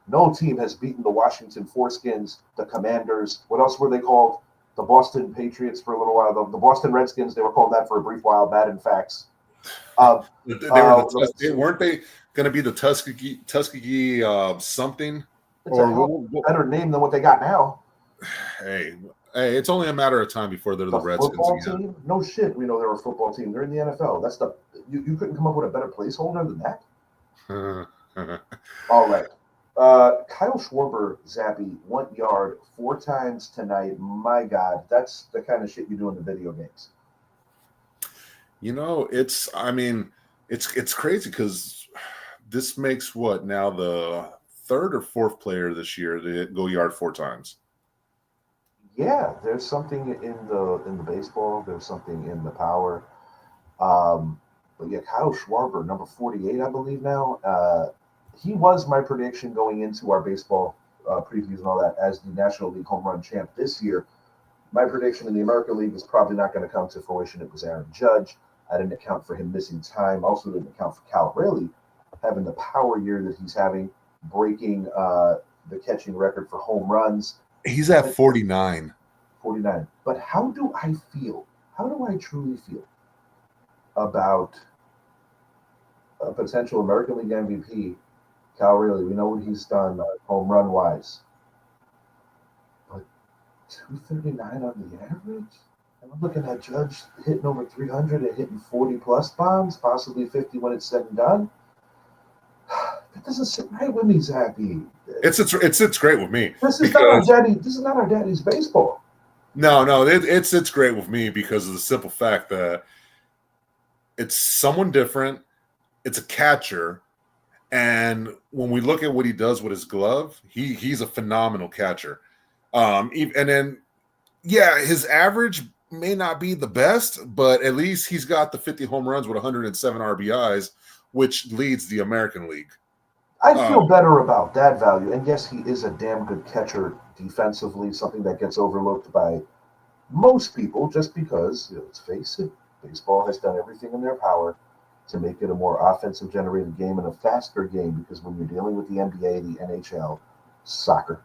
No team has beaten the Washington Foreskins, the Commanders. What else were they called? The Boston Patriots for a little while. The Boston Redskins, they were called that for a brief while. Bad in facts. Weren't they going to be the Tuskegee something? It's a better name than what they got now. Hey, it's only a matter of time before they're the Redskins football again. Team? No shit, we know they're a football team. They're in the NFL. That's you couldn't come up with a better placeholder than that. All right. Kyle Schwarber, Zappy, 1 yard 4 times tonight. My God, that's the kind of shit you do in the video games. You know, it's crazy because this makes what now the 3rd or 4th player this year to go yard 4 times. Yeah, there's something in the baseball. There's something in the power. But yeah, Kyle Schwarber, number 48, I believe now. He was my prediction going into our baseball previews and all that as the National League home run champ this year. My prediction in the American League is probably not going to come to fruition. It was Aaron Judge. I didn't account for him missing time. Also didn't account for Cal Raleigh having the power year that he's having, breaking the catching record for home runs. He's at 49. 49. But how do I feel? How do I truly feel about a potential American League MVP, Cal Raleigh? We know what he's done home run wise. But 239 on the average? And I'm looking at Judge hitting over 300 and hitting 40-plus bombs, possibly 50 when it's said and done. That doesn't sit right with me, Zappy. It's great with me. This is not our daddy. This is not our daddy's baseball. No, it's great with me because of the simple fact that it's someone different. It's a catcher, and when we look at what he does with his glove, he's a phenomenal catcher. And then Yeah, his average may not be the best, but at least he's got the 50 home runs with 107 RBIs, which leads the American League. I feel better about that value. And yes, he is a damn good catcher defensively, something that gets overlooked by most people just because, let's face it, baseball has done everything in their power to make it a more offensive generated game and a faster game because when you're dealing with the NBA, the NHL, soccer,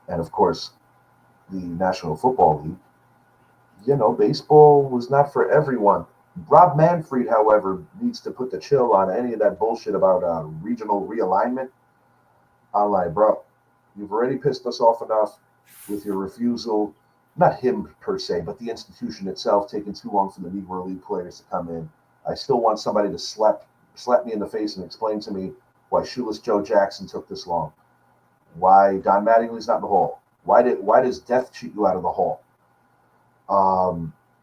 and of course the National Football League, baseball was not for everyone. Rob Manfred, however, needs to put the chill on any of that bullshit about regional realignment. I'm like, bro, you've already pissed us off enough with your refusal. Not him per se, but the institution itself taking too long for the Negro League players to come in. I still want somebody to slap me in the face and explain to me why Shoeless Joe Jackson took this long. Why Don Mattingly's not in the hall. Why does death cheat you out of the hall?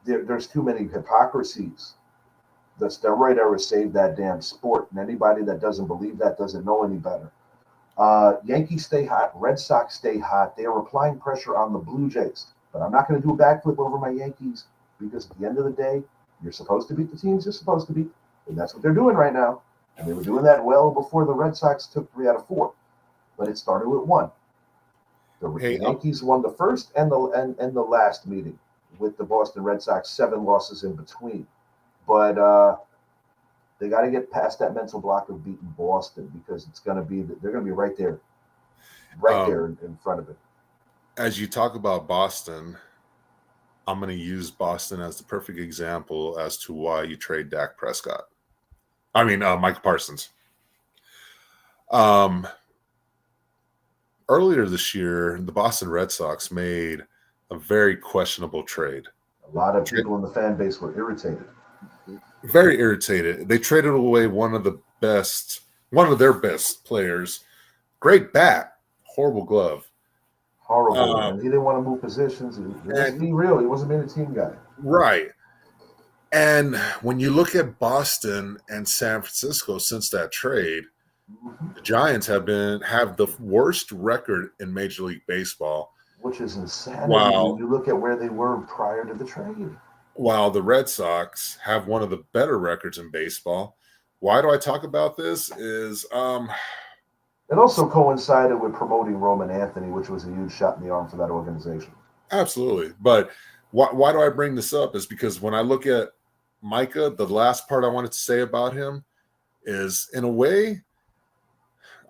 There's too many hypocrisies. The steroid era saved that damn sport, and anybody that doesn't believe that doesn't know any better. Yankees stay hot, Red Sox stay hot. They are applying pressure on the Blue Jays, but I'm not going to do a backflip over my Yankees because at the end of the day, you're supposed to beat the teams you're supposed to beat, and that's what they're doing right now. And they were doing that well before the Red Sox took 3 out of 4, but it started with 1. The Yankees won the first and the last meeting with the Boston Red Sox, 7 losses in between. But they got to get past that mental block of beating Boston because they're going to be right there in front of it. As you talk about Boston, I'm going to use Boston as the perfect example as to why you trade Dak Prescott. I mean, Micah Parsons. Earlier this year, the Boston Red Sox made a very questionable trade. A lot of people in the fan base were irritated. Very irritated. They traded away one of their best players. Great bat, horrible glove. Horrible. And he didn't want to move positions. Let's be real. He wasn't being a team guy. Right. And when you look at Boston and San Francisco since that trade, the Giants have the worst record in Major League Baseball. Which is insanity when you look at where they were prior to the trade. While the Red Sox have one of the better records in baseball. Why do I talk about this? It also coincided with promoting Roman Anthony, which was a huge shot in the arm for that organization. Absolutely. But why do I bring this up is because when I look at Micah, the last part I wanted to say about him is, in a way,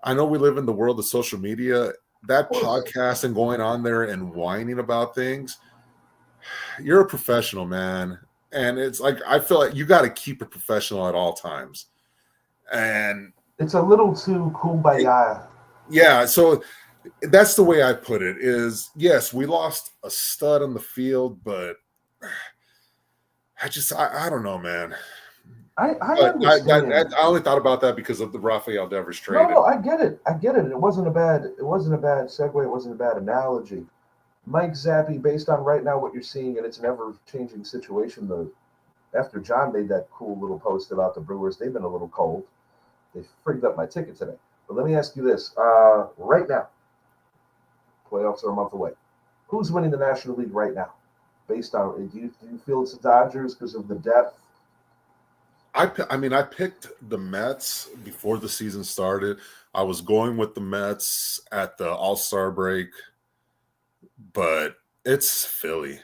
I know we live in the world of social media. That podcast and going on there and whining about things, you're a professional, man. And it's like, I feel like you got to keep it professional at all times. And it's a little too kumbaya. Yeah. So that's the way I put it is, yes, we lost a stud on the field, but I don't know, man. I understand. I only thought about that because of the Rafael Devers trade. No, I get it. It wasn't a bad segue. It wasn't a bad analogy. Mike Zappi, based on right now what you're seeing, and it's an ever-changing situation, though, after John made that cool little post about the Brewers, they've been a little cold. They frigged up my ticket today. But let me ask you this. Right now, playoffs are a month away. Who's winning the National League right now? Based on, do you feel it's the Dodgers because of the depth? I picked the Mets before the season started. I was going with the Mets at the All-Star break, but it's Philly.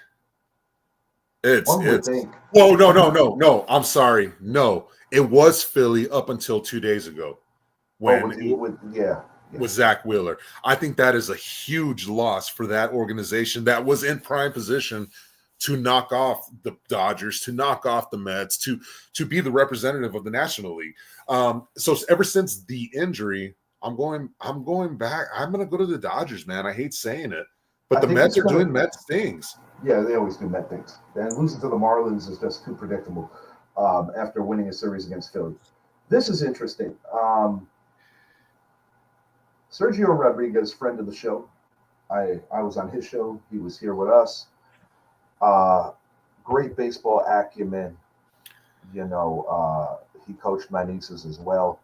No. I'm sorry. No, it was Philly up until 2 days ago with Zach Wheeler. I think that is a huge loss for that organization that was in prime position to knock off the Dodgers, to knock off the Mets, to be the representative of the National League. So ever since the injury, I'm going back. I'm going to go to the Dodgers, man. I hate saying it, but the Mets are doing Mets things. Yeah, they always do Met things. And losing to the Marlins is just too predictable after winning a series against Philly. This is interesting. Sergio Rodriguez, friend of the show. I was on his show. He was here with us. Great baseball acumen. He coached my nieces as well.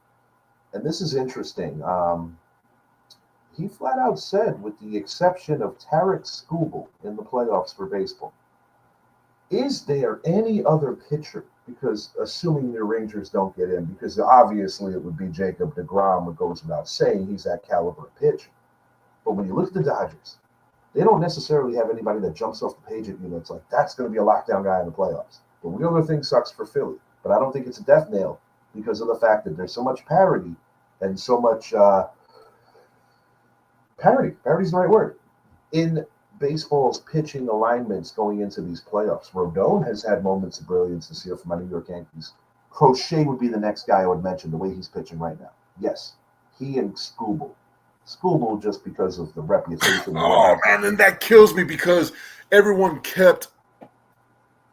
And this is interesting. he flat out said, with the exception of Tarek Skubal in the playoffs for baseball, is there any other pitcher? Because assuming the Rangers don't get in, because obviously it would be Jacob deGrom, it goes without saying he's that caliber of pitcher. But when you look at the Dodgers, they don't necessarily have anybody that jumps off the page at you that's like, that's going to be a lockdown guy in the playoffs. The Wheeler thing sucks for Philly, but I don't think it's a death nail because of the fact that there's so much parity and so much parity. Parity's the right word. In baseball's pitching alignments going into these playoffs. Rodon has had moments of brilliance this year for my New York Yankees. Crochet would be the next guy I would mention, the way he's pitching right now. Yes, he and Skubal. Skubal just because of the reputation. Oh, man, and that kills me because everyone kept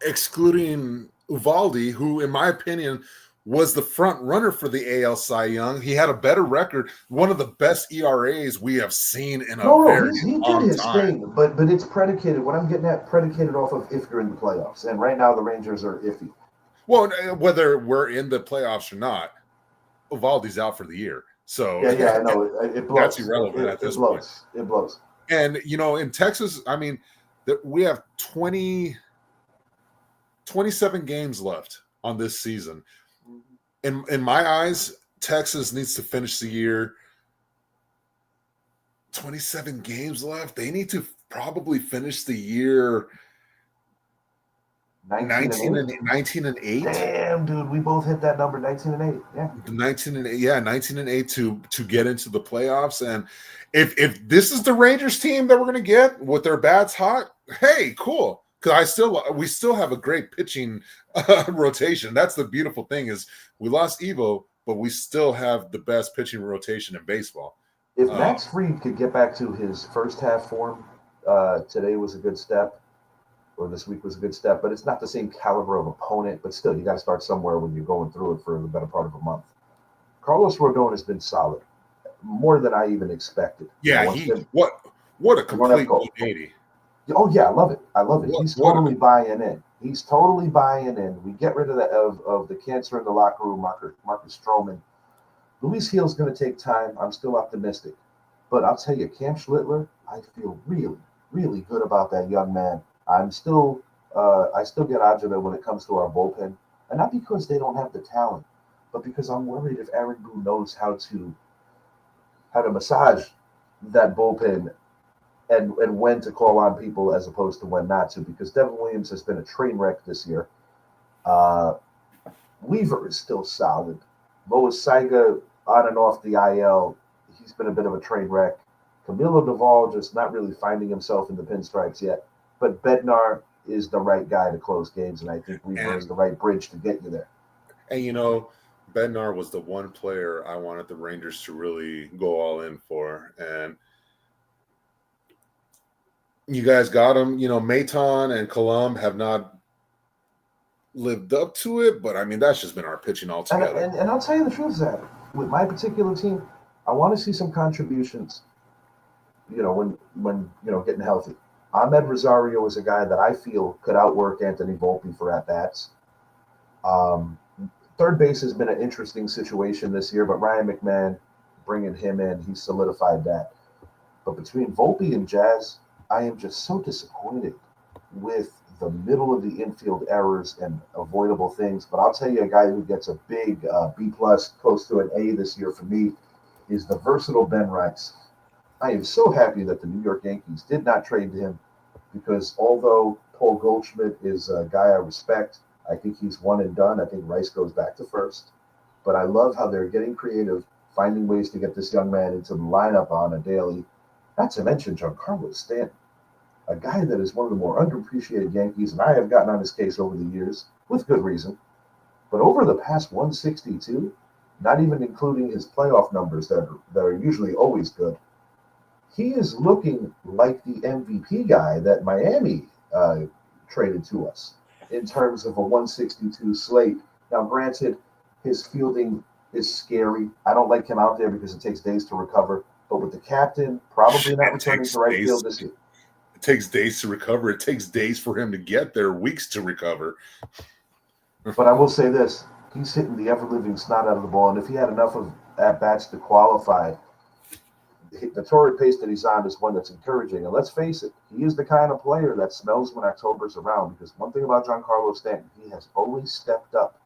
excluding Uvalde, who, in my opinion, was the front runner for the AL Cy Young. He had a better record, one of the best ERAs we have seen in a very he long did his time. thing, but it's predicated. What I'm getting at, predicated off of if you're in the playoffs, and right now the Rangers are iffy. Well, whether we're in the playoffs or not, Uvalde's out for the year. So yeah, I know it blows. That's irrelevant at this point. It blows. And in Texas, I mean, we have 27 games left on this season. In my eyes, Texas needs to finish the year 27 games left. They need to probably finish the year 19 and 8. Damn, dude, we both hit that number, 19 and 8. Yeah. 19 and 8 to get into the playoffs. And if this is the Rangers team that we're going to get with their bats hot, hey, cool. Because we still have a great pitching rotation. That's the beautiful thing is we lost Evo, but we still have the best pitching rotation in baseball. If Max Fried could get back to his first half form, today was a good step, or this week was a good step, but it's not the same caliber of opponent. But still, you got to start somewhere when you're going through it for the better part of a month. Carlos Rodon has been solid, more than I even expected. Yeah, what a complete 180. Oh yeah, I love it. He's totally buying in. We get rid of the cancer in the locker room, Marcus Stroman. Luis Gil's going to take time. I'm still optimistic, but I'll tell you, Cam Schlittler, I feel really, really good about that young man. I still get agita when it comes to our bullpen, and not because they don't have the talent, but because I'm worried if Aaron Boone knows how to massage that bullpen. And when to call on people as opposed to when not to, because Devin Williams has been a train wreck this year. Weaver is still solid. Lois Saiga on and off the IL, he's been a bit of a train wreck. Camilo Duvall just not really finding himself in the pinstripes yet. But Bednar is the right guy to close games, and I think Weaver is the right bridge to get you there. And Bednar was the one player I wanted the Rangers to really go all in for, and you guys got him. Maton and Colomb have not lived up to it, but I mean, that's just been our pitching altogether. And I'll tell you the truth, Zach. With my particular team, I want to see some contributions, when getting healthy. Ahmed Rosario is a guy that I feel could outwork Anthony Volpe for at-bats. Third base has been an interesting situation this year, but Ryan McMahon, bringing him in, he solidified that. But between Volpe and Jazz, I am just so disappointed with the middle of the infield errors and avoidable things. But I'll tell you, a guy who gets a big B+, close to an A this year for me, is the versatile Ben Rice. I am so happy that the New York Yankees did not trade him, because although Paul Goldschmidt is a guy I respect, I think he's one and done. I think Rice goes back to first. But I love how they're getting creative, finding ways to get this young man into the lineup on a daily. Not to mention Giancarlo Stanton, a guy that is one of the more underappreciated Yankees, and I have gotten on his case over the years, with good reason. But over the past 162, not even including his playoff numbers that are usually always good, he is looking like the MVP guy that Miami traded to us in terms of a 162 slate. Now, granted, his fielding is scary. I don't like him out there because it takes days to recover. But with the captain probably not returning to right field this year. It takes days to recover. It takes days for him to get there, weeks to recover. But I will say this. He's hitting the ever-living snot out of the ball. And if he had enough of at-bats to qualify, the torrid pace that he's on is one that's encouraging. And let's face it, he is the kind of player that smells when October's around. Because one thing about Giancarlo Stanton, he has always stepped up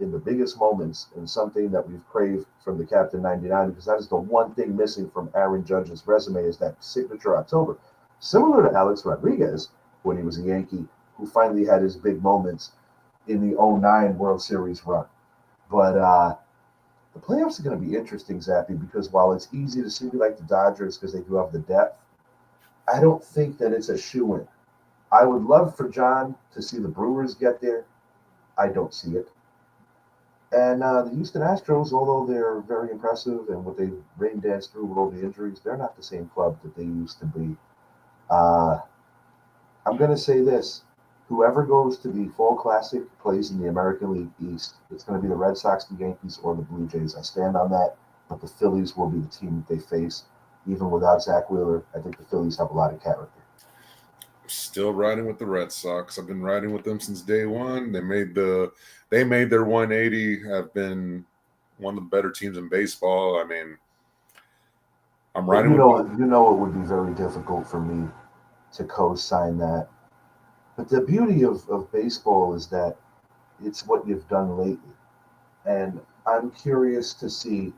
in the biggest moments, and something that we've craved from the Captain 99, because that is the one thing missing from Aaron Judge's resume, is that signature October. Similar to Alex Rodriguez when he was a Yankee, who finally had his big moments in the '09 World Series run. But the playoffs are going to be interesting, Zappy, because while it's easy to see like the Dodgers because they do have the depth, I don't think that it's a shoo-in. I would love for John to see the Brewers get there. I don't see it. And the Houston Astros, although they're very impressive and what they rain dance through with all the injuries, they're not the same club that they used to be. I'm going to say this. Whoever goes to the Fall Classic plays in the American League East. It's going to be the Red Sox, the Yankees, or the Blue Jays. I stand on that, but the Phillies will be the team that they face. Even without Zach Wheeler, I think the Phillies have a lot of character. Still riding with the Red Sox. I've been riding with them since day one. They made their 180, have been one of the better teams in baseball. I mean, I'm riding with them. You know it would be very difficult for me to co-sign that. But the beauty of baseball is that it's what you've done lately. And I'm curious to see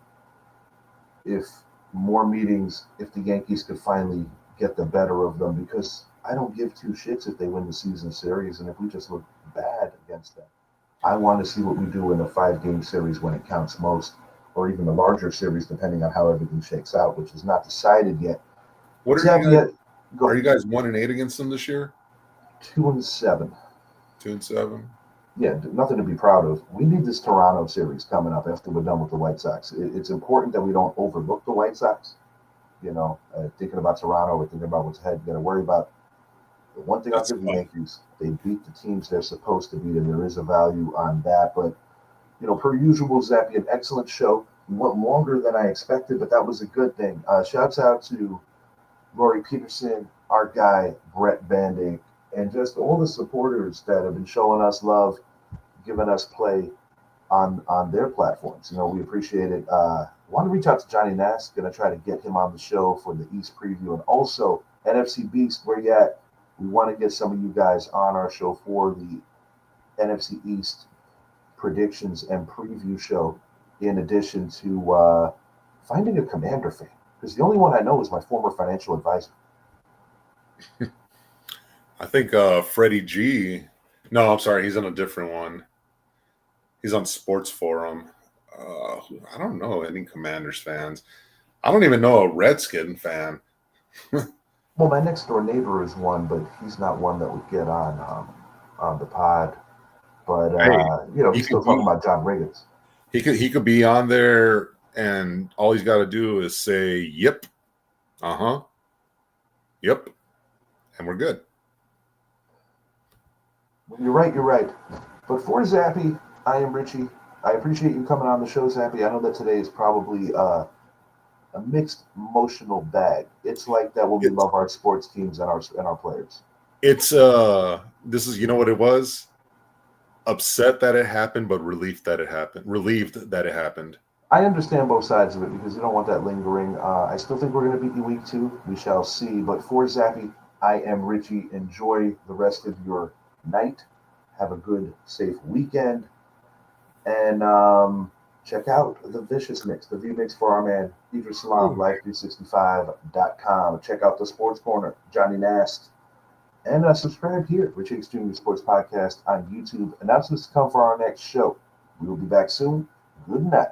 if more meetings, if the Yankees could finally get the better of them, because I don't give two shits if they win the season series and if we just look bad against them. I want to see what we do in a 5-game series when it counts most, or even the larger series, depending on how everything shakes out, which is not decided yet. What are you guys 1-8 against them this year? 2-7. 2-7. Yeah, nothing to be proud of. We need this Toronto series coming up after we're done with the White Sox. It's important that we don't overlook the White Sox. Thinking about Toronto, we're thinking about what's ahead. You got to worry about the one thing I'll give the Yankees. They beat the teams they're supposed to beat, and there is a value on that. But, per usual, Zappy, an excellent show. We went longer than I expected, but that was a good thing. Shouts out to Lori Peterson, our guy, Brett Bandig, and just all the supporters that have been showing us love, giving us play on their platforms. We appreciate it. Want to reach out to Johnny Nass. Going to try to get him on the show for the East preview. And also, NFC Beast, where you at? We want to get some of you guys on our show for the NFC East predictions and preview show, in addition to finding a Commander fan. Because the only one I know is my former financial advisor. I think Freddie G. No, I'm sorry. He's on a different one. He's on Sports Forum. I don't know any Commanders fans. I don't even know a Redskin fan. Well, my next door neighbor is one, but he's not one that would get on the pod. But he's still talking about John Riggins. He could be on there, and all he's got to do is say, "Yep, yep," and we're good. You're right. But for Zappy, I am Richie. I appreciate you coming on the show, Zappy. I know that today is probably a mixed emotional bag. It's like that when we love our sports teams and our players. It's this is what it was. Upset that it happened, but relieved that it happened. I understand both sides of it because you don't want that lingering. I still think we're going to beat you week 2. We shall see. But for Zappy, I am Richie. Enjoy the rest of your night. Have a good, safe weekend. And check out the Vicious Mix, the V-Mix for our man, Idris Salam, Life365.com. Check out the Sports Corner, Johnny Nast. And subscribe here, Rich Hicks Jr. Sports Podcast on YouTube. Announcements to come for our next show. We will be back soon. Good night.